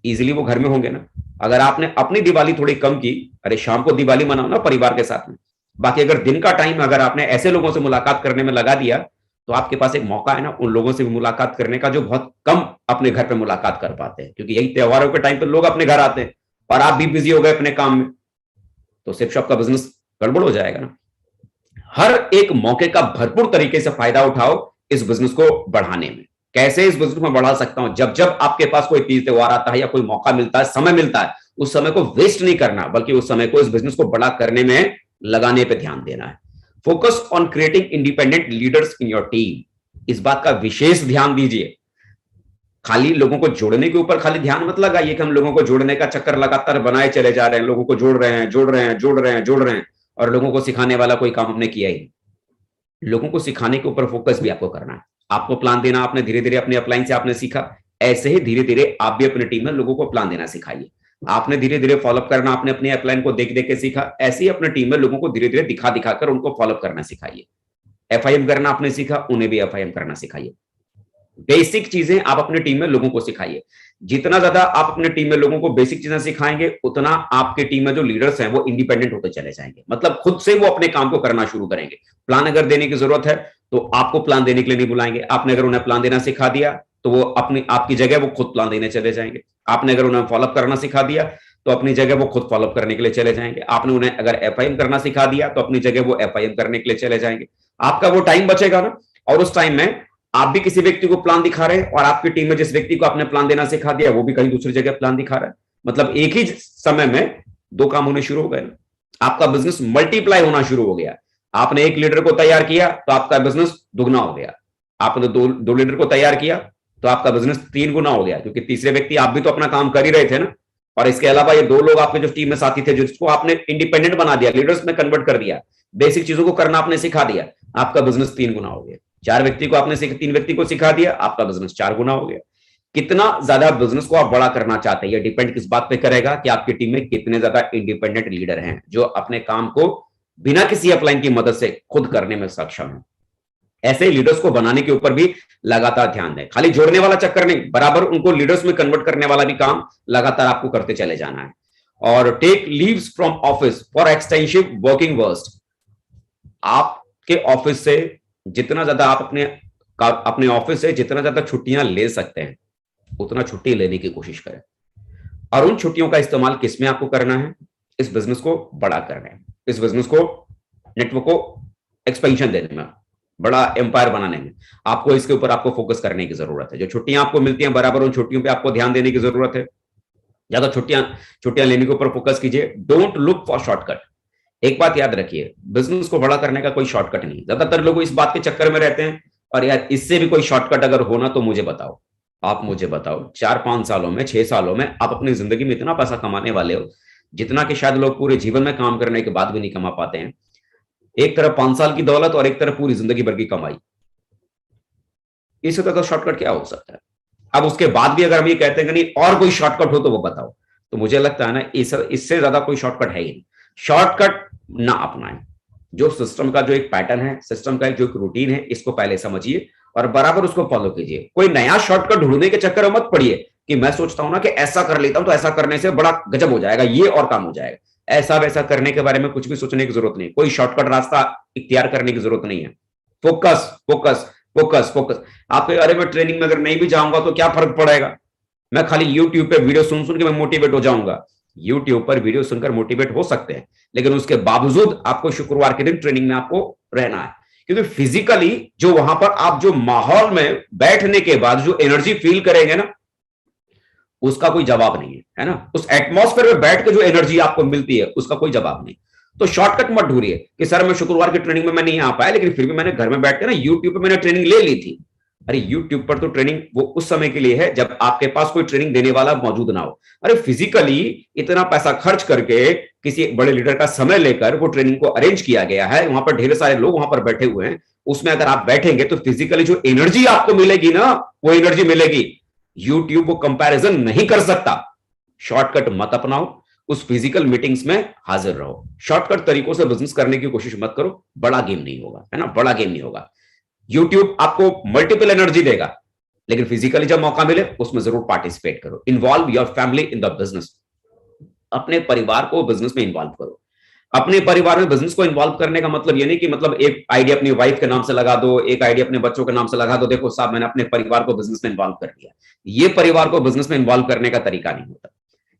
इजीली वो घर में होंगे ना। अगर आपने अपनी दिवाली थोड़ी कम की, अरे शाम को दिवाली मनाओ ना परिवार के साथ में। बाकी अगर दिन का टाइम अगर आपने ऐसे लोगों से मुलाकात करने में लगा दिया, तो आपके पास एक मौका है ना उन लोगों से भी मुलाकात करने का जो बहुत कम अपने घर पे मुलाकात कर पाते हैं। क्योंकि यही त्योहारों के टाइम पे लोग अपने घर आते हैं, और आप भी बिजी हो गए अपने काम में, तो सेफ शॉप का बिजनेस गड़बड़ हो जाएगा ना। हर एक मौके का भरपूर तरीके से फायदा उठाओ इस बिजनेस को बढ़ाने में। कैसे इस बिजनेस में बढ़ा सकता हूं? जब जब आपके पास कोई तीज त्योहार आता है या कोई मौका मिलता है, समय मिलता है, उस समय को वेस्ट नहीं करना, बल्कि उस समय को इस बिजनेस को बड़ा करने में लगाने पे ध्यान देना है। Focus on creating independent leaders in your team. इस बात का विशेष ध्यान दीजिए। खाली लोगों को जोड़ने के ऊपर खाली ध्यान मत लगाइए कि हम लोगों को जोड़ने का चक्कर लगातार बनाए चले जा रहे हैं, लोगों को जोड़ रहे हैं, और लोगों को सिखाने वाला कोई काम हमने किया ही। लोगों को सिखाने के ऊपर फोकस भी आपको करना है। आपको प्लान देना आपने धीरे धीरे अपने अपलाइन से आपने सीखा, ऐसे ही धीरे धीरे आप भी अपनी टीम में लोगों को प्लान देना सिखाइए। आपने धीरे धीरे फॉलोअप करना आपने अपने अपलाइन को देख देख के सीखा, ऐसे ही अपने टीम में लोगों को धीरे धीरे दिखा दिखाकर उनको फॉलोअप करना सिखाइए। एफआईएम करना आपने सीखा, उन्हें भी एफआईएम करना सिखाइए। बेसिक चीजें आप अपनी टीम में लोगों को सिखाइए। जितना ज्यादा आप अपने टीम में लोगों को बेसिक चीजें सिखाएंगे, उतना आपके टीम में जो लीडर्स हैं वो इंडिपेंडेंट होते चले जाएंगे। मतलब खुद से वो अपने काम को करना शुरू करेंगे। प्लान अगर देने की जरूरत है तो आपको प्लान देने के लिए नहीं बुलाएंगे। आपने अगर उन्हें प्लान देना सिखा दिया तो वो अपनी आपकी जगह वो खुद प्लान देने चले जाएंगे। आपने अगर उन्हें फॉलोअप करना सिखा दिया तो अपनी जगह वो खुद फॉलोअप करने के लिए चले जाएंगे। आपने उन्हें अगर एफआईएम करना सिखा दिया तो अपनी जगह वो एफआईएम करने के लिए चले जाएंगे। आपका वो टाइम बचेगा ना, और उस टाइम में आप भी किसी व्यक्ति को प्लान दिखा रहे हैं, और आपकी टीम में जिस व्यक्ति को आपने प्लान देना सिखा दिया वो भी कहीं दूसरी जगह प्लान दिखा रहा है। मतलब एक ही समय में 2 काम होने शुरू हो गए। आपका बिजनेस मल्टीप्लाई होना शुरू हो गया। आपने एक लीडर को तैयार किया तो आपका बिजनेस दुगना हो गया। आपने दो लीडर को तैयार किया तो आपका बिजनेस 3 गुना हो गया, क्योंकि तीसरे व्यक्ति आप भी तो अपना काम कर ही रहे थे ना। और इसके अलावा ये 2 लोग आपके जो टीम में साथी थे जिसको आपने इंडिपेंडेंट बना दिया, लीडर्स में कन्वर्ट कर दिया, बेसिक चीजों को करना आपने सिखा दिया, आपका बिजनेस 3 गुना हो गया। 3 व्यक्ति को सिखा दिया, आपका बिजनेस 4 गुना हो गया। कितना ज्यादा बिजनेस को आप बड़ा करना चाहते हैं, ये डिपेंड किस बात पे करेगा कि आपकी टीम में कितने ज्यादा इंडिपेंडेंट लीडर हैं जो अपने काम को बिना किसी अपलाइन की मदद से खुद करने में सक्षम है। ऐसे लीडर्स को बनाने के ऊपर भी लगातार ध्यान दें। खाली जोड़ने वाला चक्कर नहीं, बराबर उनको लीडर्स में कन्वर्ट करने वाला भी काम लगातार आपको करते चले जाना है। और take leaves from office for extensive working worst. आपके ऑफिस से जितना ज्यादा आप अपने ऑफिस से जितना ज्यादा छुट्टियां ले सकते हैं उतना छुट्टी लेने की कोशिश करें। और उन छुट्टियों का इस्तेमाल किस में आपको करना है? इस बिजनेस को बड़ा करना है, इस बिजनेस को, नेटवर्क को एक्सपेंशन देने में, बड़ा एम्पायर बनाने में। आपको इसके ऊपर आपको फोकस करने की जरूरत है। जो छुट्टियां आपको मिलती हैं बराबर उन छुट्टियों पे आपको ध्यान देने की जरूरत है। ज्यादा छुट्टियां छुट्टियां लेने के ऊपर फोकस कीजिए। Don't look for shortcut. एक बात याद रखिए, बिजनेस को बड़ा करने का कोई शॉर्टकट नहीं। ज्यादातर लोग इस बात के चक्कर में रहते हैं, और यार इससे भी कोई शॉर्टकट अगर होना तो मुझे बताओ। आप मुझे बताओ 4-5 सालों में, 6 सालों में आप अपनी जिंदगी में इतना पैसा कमाने वाले हो जितना कि शायद लोग पूरे जीवन में काम करने के बाद भी नहीं कमा पाते हैं। एक तरफ 5 साल की दौलत और एक तरफ पूरी जिंदगी भर की कमाई। इससे तो शॉर्टकट क्या हो सकता है? अब उसके बाद भी अगर हम ये कहते हैं कि नहीं और कोई शॉर्टकट हो तो वो बताओ, तो मुझे लगता है ना इससे ज्यादा कोई शॉर्टकट है ही नहीं। शॉर्टकट ना अपनाएं। जो सिस्टम का जो एक पैटर्न है, सिस्टम का जो एक रूटीन है, इसको पहले समझिए और बराबर उसको फॉलो कीजिए। कोई नया शॉर्टकट ढूंढने के चक्कर में मत पड़िए कि मैं सोचता हूं ना कि ऐसा कर लेता हूं तो ऐसा करने से बड़ा गजब हो जाएगा, ये और काम हो जाएगा। ऐसा वैसा करने के बारे में कुछ भी सोचने की जरूरत नहीं। कोई शॉर्टकट रास्ता इख्तियार करने की जरूरत नहीं है। Focus focus focus focus. आप अरे मैं ट्रेनिंग में अगर नहीं भी जाऊंगा तो क्या फर्क पड़ेगा, मैं खाली यूट्यूब पे वीडियो सुन सुन के मैं मोटिवेट हो जाऊंगा। यूट्यूब पर वीडियो सुनकर मोटिवेट हो सकते हैं, लेकिन उसके बावजूद आपको शुक्रवार के दिन ट्रेनिंग में आपको रहना है। क्योंकि फिजिकली जो वहां पर आप जो माहौल में बैठने के बाद जो एनर्जी फील करेंगे ना, उसका कोई जवाब नहीं है, है ना। उस एटमॉस्फेयर में बैठ के जो एनर्जी आपको मिलती है उसका कोई जवाब नहीं। तो शॉर्टकट मत ढूंढिए कि सर मैं शुक्रवार की ट्रेनिंग में मैं नहीं आ पाया, लेकिन फिर भी मैंने घर में बैठ के ना यूट्यूब पे मैंने ट्रेनिंग ले ली थी। अरे यूट्यूब पर तो ट्रेनिंग वो उस समय के लिए है जब आपके पास कोई ट्रेनिंग देने वाला मौजूद ना हो। अरे फिजिकली इतना पैसा खर्च करके किसी बड़े लीडर का समय लेकर वो ट्रेनिंग को अरेंज किया गया है, वहां पर ढेर सारे लोग वहां पर बैठे हुए हैं। उसमें अगर आप बैठेंगे तो फिजिकली जो एनर्जी आपको मिलेगी ना, वो एनर्जी मिलेगी। यूट्यूब वो कंपैरिजन नहीं कर सकता। शॉर्टकट मत अपनाओ, उस फिजिकल मीटिंग्स में हाजिर रहो। शॉर्टकट तरीकों से बिजनेस करने की कोशिश मत करो, बड़ा गेम नहीं होगा, है ना, बड़ा गेम नहीं होगा। यूट्यूब आपको मल्टीपल एनर्जी देगा, लेकिन फिजिकली जब मौका मिले उसमें जरूर पार्टिसिपेट करो। Involve your family in the business. अपने परिवार को बिजनेस में इन्वॉल्व करो। अपने परिवार में बिजनेस को इन्वॉल्व करने का मतलब ये नहीं कि मतलब एक आइडिया अपनी वाइफ के नाम से लगा दो, एक आइडिया अपने बच्चों के नाम से लगा दो, देखो साहब मैंने अपने परिवार को बिजनेस में इन्वॉल्व कर दिया। ये परिवार को बिजनेस में इन्वॉल्व करने का तरीका नहीं होता।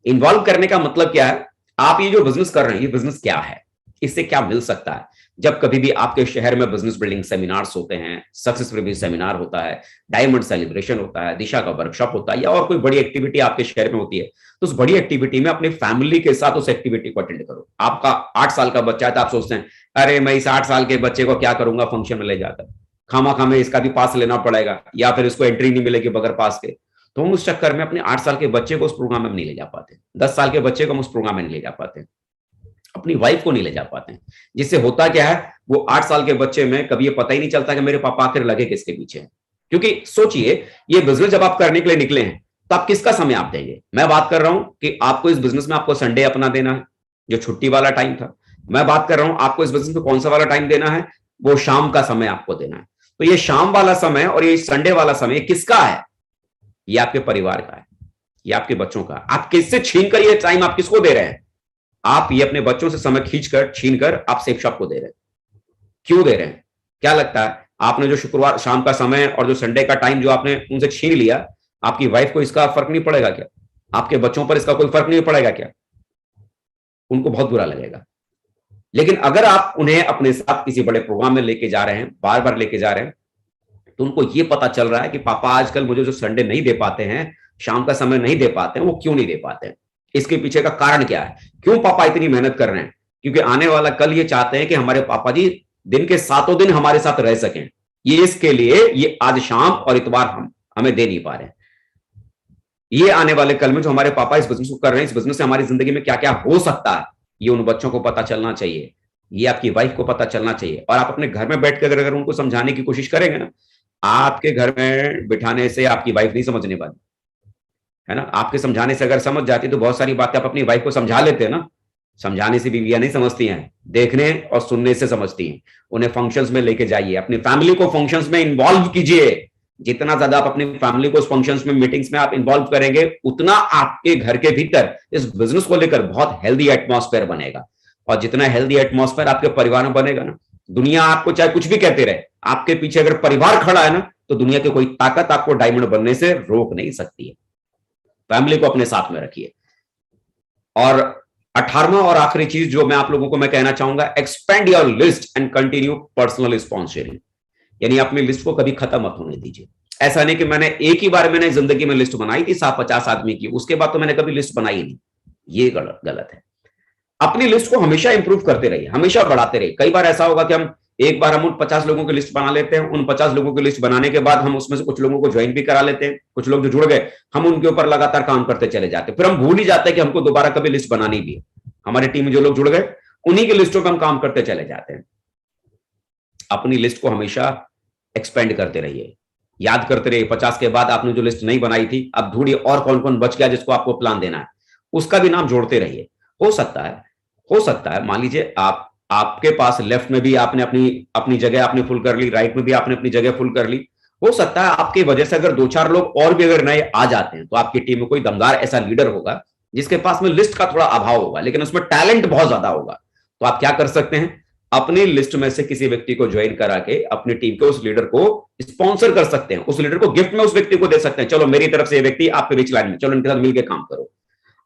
इन्वॉल्व करने का मतलब क्या है, आप ये जो बिजनेस कर रहे हैं ये बिजनेस क्या है, इससे क्या मिल सकता है। जब कभी भी आपके शहर में बिजनेस बिल्डिंग सेमिनार्स होते हैं, सक्सेस रिव्यू सेमिनार होता है, डायमंड सेलिब्रेशन होता है, दिशा का वर्कशॉप होता है, या और कोई बड़ी एक्टिविटी आपके शहर में होती है, तो उस बड़ी एक्टिविटी में अपनी फैमिली के साथ उस एक्टिविटी को अटेंड करो। आपका 8 साल का बच्चा है तो आप सोचते हैं अरे मैं इस 8 साल के बच्चे को क्या करूंगा, फंक्शन में ले जाकर खामा खामे इसका भी पास लेना पड़ेगा, या फिर इसको एंट्री नहीं मिलेगी बगैर पास के। तो हम उस चक्कर में अपने 8 साल के बच्चे को उस प्रोग्राम में नहीं ले जा पाते, 10 साल के बच्चे को हम उस प्रोग्राम में नहीं ले जा पाते, अपनी वाइफ को नहीं ले जा पाते हैं। जिससे होता क्या है, वो 8 साल के बच्चे में कभी ये पता ही नहीं चलता कि मेरे पापा आखिर लगे किसके पीछे हैं। क्योंकि सोचिए, ये बिजनेस जब आप करने के लिए निकले हैं तो आप किसका समय आप देंगे। मैं बात कर रहा हूं कि आपको इस बिजनेस में आपको संडे अपना देना है, जो छुट्टी वाला टाइम था। मैं बात कर रहा हूं आपको इस बिजनेस में कौन सा वाला टाइम देना है, वो शाम का समय आपको देना है। तो ये शाम वाला समय और ये संडे वाला समय किसका है? ये आपके परिवार का है, ये आपके बच्चों का। आप किससे छीन कर ये टाइम आप किसको दे रहे हैं? आप ये अपने बच्चों से समय खींचकर छीनकर आप सेफ शॉप को दे रहे हैं। क्यों दे रहे हैं? क्या लगता है, आपने जो शुक्रवार शाम का समय और जो संडे का टाइम जो आपने उनसे छीन लिया, आपकी वाइफ को इसका फर्क नहीं पड़ेगा क्या? आपके बच्चों पर इसका कोई फर्क नहीं पड़ेगा क्या? उनको बहुत बुरा लगेगा। लेकिन अगर आप उन्हें अपने साथ किसी बड़े प्रोग्राम में लेके जा रहे हैं, बार बार लेके जा रहे हैं, तो उनको ये पता चल रहा है कि पापा आजकल मुझे जो संडे नहीं दे पाते हैं, शाम का समय नहीं दे पाते हैं, वो क्यों नहीं दे पाते हैं, इसके पीछे का कारण क्या है, क्यों पापा इतनी मेहनत कर रहे हैं। क्योंकि आने वाला कल ये चाहते हैं कि हमारे पापा जी दिन के 7 दिन हमारे साथ रह सकें। ये इसके लिए ये आज शाम और इतवार हम हमें दे नहीं पा रहे हैं। ये आने वाले कल में जो हमारे पापा इस बिजनेस को कर रहे हैं, इस बिजनेस से हमारी जिंदगी में क्या क्या हो सकता है, ये उन बच्चों को पता चलना चाहिए, ये आपकी वाइफ को पता चलना चाहिए। और आप अपने घर में बैठकर अगर उनको समझाने की कोशिश करेंगे ना, आपके घर में बिठाने से आपकी वाइफ नहीं समझने वाली, है ना। आपके समझाने से अगर समझ जाती तो बहुत सारी बातें आप अपनी वाइफ को समझा लेते हैं ना। समझाने से बीवियां नहीं समझती हैं, देखने और सुनने से समझती हैं। उन्हें फंक्शंस में लेके जाइए, अपनी फैमिली को फंक्शंस में इन्वॉल्व कीजिए। जितना ज्यादा आप अपनी फैमिली को उस फंक्शंस में, मीटिंग्स में आप इन्वॉल्व करेंगे, उतना आपके घर के भीतर इस बिजनेस को लेकर बहुत हेल्दी एटमॉस्फेयर बनेगा। और जितना हेल्दी एटमॉस्फेयर आपके परिवार में बनेगा ना, दुनिया आपको चाहे कुछ भी कहते रहे, आपके पीछे अगर परिवार खड़ा है ना, तो दुनिया की कोई ताकत आपको डायमंड बनने से रोक नहीं सकती है। फैमिली को अपने साथ में रखिए। और 18वां और आखिरी चीज जो मैं आप लोगों को मैं कहना चाहूंगा, expand your list and continue personal sponsoring. यानी अपनी लिस्ट को कभी खत्म मत होने दीजिए। ऐसा नहीं कि मैंने एक ही बार मैंने जिंदगी में लिस्ट बनाई थी 50 आदमी की, उसके बाद तो मैंने कभी लिस्ट बनाई नहीं। ये गलत है। अपनी लिस्ट को हमेशा इंप्रूव करते रहिए, हमेशा बढ़ाते रहिए। कई बार ऐसा होगा कि हम एक बार हम उन 50 लोगों की लिस्ट बना लेते हैं, उन 50 लोगों की लिस्ट बनाने के बाद हम उसमें से कुछ लोगों को ज्वाइन भी करा लेते हैं, कुछ लोग जो जुड़ गए हम उनके ऊपर लगातार काम करते चले जाते हैं, फिर हम भूल ही जाते हैं कि हमको दोबारा कभी लिस्ट बनानी भी है। हमारी टीम में जो लोग जुड़ गए उन्हीं की लिस्टों पर हम काम करते चले जाते हैं। अपनी लिस्ट को हमेशा एक्सपेंड करते रहिए, याद करते रहिए 50 के बाद आपने जो लिस्ट नहीं बनाई थी, अब ढूंढिए और कौन कौन बच गया जिसको आपको प्लान देना है, उसका भी नाम जोड़ते रहिए। हो सकता है मान लीजिए आपके पास लेफ्ट में भी आपने अपनी जगह आपने फुल कर ली, राइट में भी आपने अपनी जगह फुल कर ली। हो सकता है आपकी वजह से अगर 2-4 लोग और भी अगर नए आ जाते हैं, तो आपकी टीम में कोई दमदार ऐसा लीडर होगा जिसके पास में लिस्ट का थोड़ा अभाव होगा, लेकिन उसमें टैलेंट बहुत ज्यादा होगा। तो आप क्या कर सकते हैं, अपनी लिस्ट में से किसी व्यक्ति को ज्वाइन करा के अपनी टीम के उस लीडर को स्पॉन्सर कर सकते हैं, उस लीडर को गिफ्ट में उस व्यक्ति को दे सकते हैं, चलो मेरी तरफ से ये व्यक्ति आपके बीच लाइन में, चलो इनके साथ मिलकर काम करो।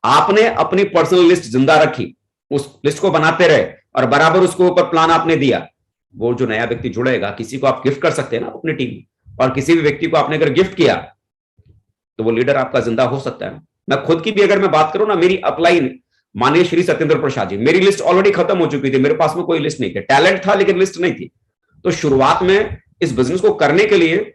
आपने अपनी पर्सनल लिस्ट जिंदा रखी, उस लिस्ट को बनाते रहे और बराबर उसको ऊपर प्लान आपने दिया। वो जो नया व्यक्ति जुड़ेगा, किसी को आप गिफ्ट कर सकते हैं ना अपनी टीम में, और किसी भी व्यक्ति को आपने अगर गिफ्ट किया तो वो लीडर आपका जिंदा हो सकता है। मैं खुद की भी अगर मैं बात करूं ना, मेरी अपलाइन माननीय श्री सत्येंद्र प्रसाद जी, मेरी लिस्ट ऑलरेडी खत्म हो चुकी थी, मेरे पास में कोई लिस्ट नहीं थी, टैलेंट था लेकिन लिस्ट नहीं थी। तो शुरुआत में इस बिजनेस को करने के लिए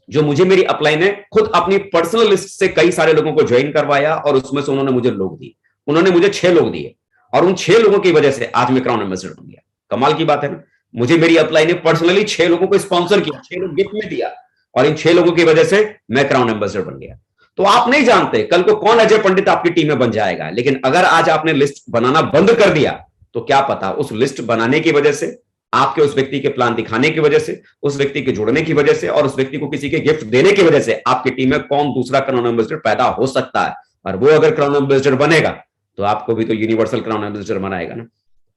जो मुझे मेरी अपलाइन है, खुद अपनी पर्सनल लिस्ट से कई सारे लोगों को ज्वाइन करवाया और उसमें से उन्होंने मुझे लोग दिए, उन्होंने मुझे 6 लोग दिए, और उन 6 लोगों की वजह से आज मैं क्राउन एम्बेसडर बन गया। कमाल की बात है ना, मुझे मेरी अपलाइन ने पर्सनली 6 लोगों को स्पॉन्सर किया, 6 लोग गिफ्ट में दिया, और इन 6 लोगों की वजह से मैं क्राउन एम्बेसडर बन गया। तो आप नहीं जानते कल को कौन अजय पंडित आपकी टीम में बन जाएगा, लेकिन अगर आज आपने लिस्ट बनाना बंद कर दिया तो क्या पता उस लिस्ट बनाने की वजह से, आपके उस व्यक्ति के प्लान दिखाने की वजह से, उस व्यक्ति के जुड़ने की वजह से, और उस व्यक्ति को किसी के गिफ्ट देने की वजह से आपकी टीम में कौन दूसरा क्राउन एम्बेसडर पैदा हो सकता है। और वो अगर क्राउन एम्बेसडर बनेगा तो आपको भी तो यूनिवर्सल क्राउन एम्बेसडर बनाएगा ना।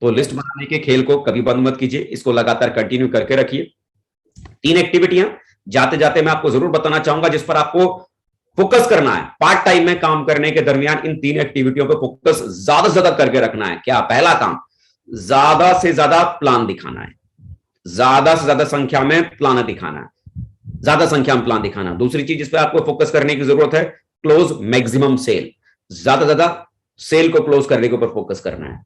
तो लिस्ट बनाने के खेल को कभी बंद मत कीजिए, इसको लगातार कंटिन्यू करके रखिए। 3 एक्टिविटियां जाते जाते मैं आपको जरूर बताना चाहूंगा जिस पर आपको फोकस करना है। पार्ट टाइम में काम करने के दरमियान इन 3 एक्टिविटियों पर फोकस ज्यादा से ज्यादा करके रखना है। क्या? पहला काम, ज्यादा से ज्यादा प्लान दिखाना है, ज्यादा से ज्यादा संख्या में प्लान दिखाना है, ज्यादा संख्या में प्लान दिखाना। दूसरी चीज जिस पर आपको फोकस करने की जरूरत है, क्लोज मैक्सिमम सेल, ज्यादा से ज्यादा सेल को क्लोज करने के ऊपर फोकस करना है,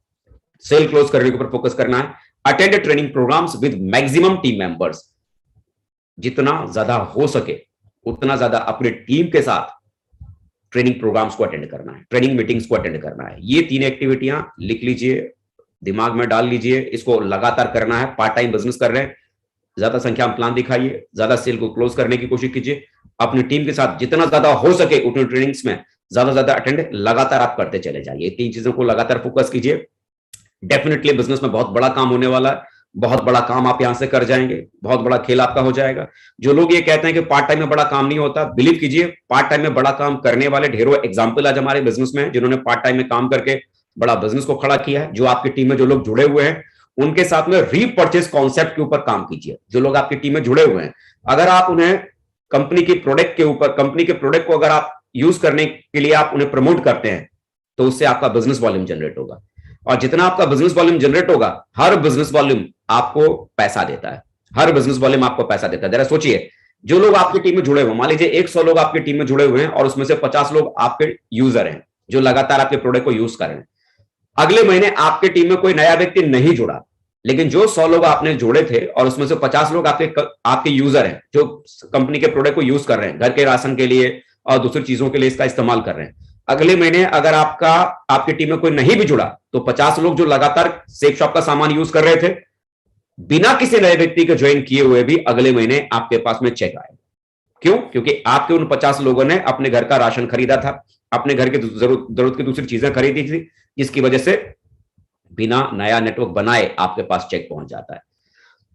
सेल क्लोज करने के ऊपर फोकस करना है। Attend training programmes with maximum team members, जितना ज्यादा हो सके उतना ज्यादा अपने टीम के साथ ट्रेनिंग प्रोग्राम्स को अटेंड करना है, ट्रेनिंग मीटिंग्स को अटेंड करना है। ये 3 एक्टिविटियां लिख लीजिए, दिमाग में डाल लीजिए, इसको लगातार करना है। पार्ट टाइम बिजनेस कर रहे हैं, ज्यादा संख्या में प्लान दिखाइए, ज्यादा सेल को क्लोज करने की कोशिश कीजिए, अपनी टीम के साथ जितना ज्यादा हो सके उतनी ट्रेनिंग्स में ज्यादा ज्यादा अटेंड लगातार आप करते चले जाइए। 3 चीजों को लगातार फोकस कीजिए। डेफिनेटली बिजनेस में बहुत बड़ा काम होने वाला है, बहुत बड़ा काम आप यहां से कर जाएंगे, बहुत बड़ा खेल आपका हो जाएगा। जो लोग ये कहते हैं कि पार्ट टाइम में बड़ा काम नहीं होता, बिलीव कीजिए पार्ट टाइम में बड़ा काम करने वाले ढेरों एग्जांपल आज हमारे बिजनेस में है, जिन्होंने पार्ट टाइम में काम करके बड़ा बिजनेस को खड़ा किया है। जो आपकी टीम में जो लोग जुड़े हुए हैं उनके साथ में रीपर्चेज कॉन्सेप्ट के ऊपर काम कीजिए। जो लोग आपकी टीम में जुड़े हुए हैं, अगर आप उन्हें कंपनी की प्रोडक्ट के ऊपर, कंपनी के प्रोडक्ट को अगर आप यूज करने के लिए आप उन्हें प्रमोट करते हैं, तो उससे आपका बिजनेस वॉल्यूम जनरेट होगा, और जितना आपका बिजनेस वॉल्यूम जनरेट होगा, हर बिजनेस वॉल्यूम आपको पैसा देता है, हर बिजनेस वॉल्यूम आपको पैसा देता है। जरा सोचिए, जो लोग आपकी टीम में जुड़े हुए, मान लीजिए 100 लोग आपकी टीम में जुड़े हुए हैं और उसमें से 50 लोग आपके यूजर हैं जो लगातार आपके प्रोडक्ट को यूज कर रहे हैं। अगले महीने आपके टीम में कोई नया व्यक्ति नहीं जुड़ा, लेकिन जो 100 लोग आपने जोड़े थे और उसमें से 50 लोग आपके यूजर हैं जो कंपनी के प्रोडक्ट को यूज कर रहे हैं, घर के राशन के लिए और दूसरी चीजों के लिए इसका इस्तेमाल कर रहे हैं। अगले महीने अगर आपकी टीम में कोई नहीं भी जुड़ा, तो 50 लोग जो लगातार सेफ शॉप का सामान यूज कर रहे थे, बिना किसी नए व्यक्ति के ज्वाइन किए हुए भी अगले महीने आपके पास में चेक आए। क्यों? क्योंकि आपके उन 50 लोगों ने अपने घर का राशन खरीदा था, अपने घर की जरूरत की दूसरी चीजें खरीदी थी, जिसकी वजह से बिना नया नेटवर्क बनाए आपके पास चेक पहुंच जाता है।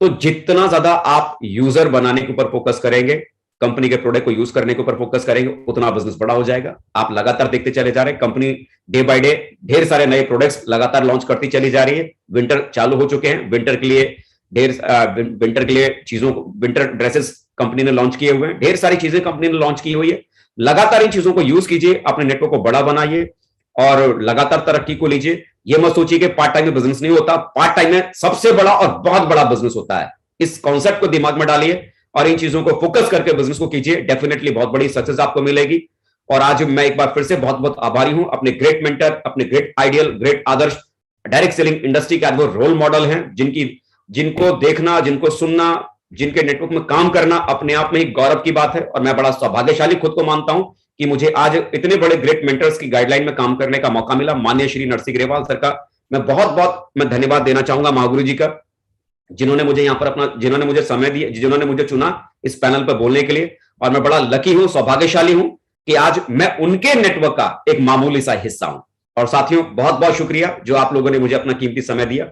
तो जितना ज्यादा आप यूजर बनाने के ऊपर फोकस करेंगे, कंपनी के प्रोडक्ट को यूज करने के ऊपर फोकस करेंगे, उतना बिजनेस बड़ा हो जाएगा। आप लगातार देखते चले जा रहे हैं, कंपनी डे बाय डे ढेर सारे नए प्रोडक्ट्स लगातार लॉन्च करती चली जा रही है। विंटर चालू हो चुके हैं, विंटर के लिए ढेर विंटर के लिए चीजों को, विंटर ड्रेसेस कंपनी ने लॉन्च किए हुए हैं, ढेर सारी चीजें कंपनी ने लॉन्च की हुई है। लगातार इन चीजों को यूज कीजिए, अपने नेटवर्क को बड़ा बनाइए और लगातार तरक्की को लीजिए। ये मत सोचिए कि पार्ट टाइम में बिजनेस नहीं होता, पार्ट टाइम में सबसे बड़ा और बहुत बड़ा बिजनेस होता है। इस कॉन्सेप्ट को दिमाग में डालिए और इन चीजों को फोकस करके बिजनेस को कीजिए, डेफिनेटली बहुत बड़ी सक्सेस आपको मिलेगी। और आज मैं एक बार फिर से बहुत बहुत आभारी हूं अपने ग्रेट मेंटर, अपने ग्रेट आइडियल, ग्रेट आदर्श, डायरेक्ट सेलिंग इंडस्ट्री के वो रोल मॉडल हैं, जिनको देखना, जिनको सुनना, जिनके नेटवर्क में काम करना अपने आप में ही गौरव की बात है। और मैं बड़ा सौभाग्यशाली खुद को मानता हूं कि मुझे आज इतने बड़े ग्रेट मेंटर्स की गाइडलाइन में काम करने का मौका मिला। माननीय श्री नरसिंह ग्रेवाल सर का मैं बहुत बहुत धन्यवाद देना चाहूंगा, महागुरु जी का, जिन्होंने मुझे यहाँ पर जिन्होंने मुझे समय दिया, जिन्होंने मुझे चुना इस पैनल पर बोलने के लिए। और मैं बड़ा लकी हूं, सौभाग्यशाली हूं कि आज मैं उनके नेटवर्क का एक मामूली सा हिस्सा हूं। और साथियों, बहुत बहुत शुक्रिया जो आप लोगों ने मुझे अपना कीमती समय दिया।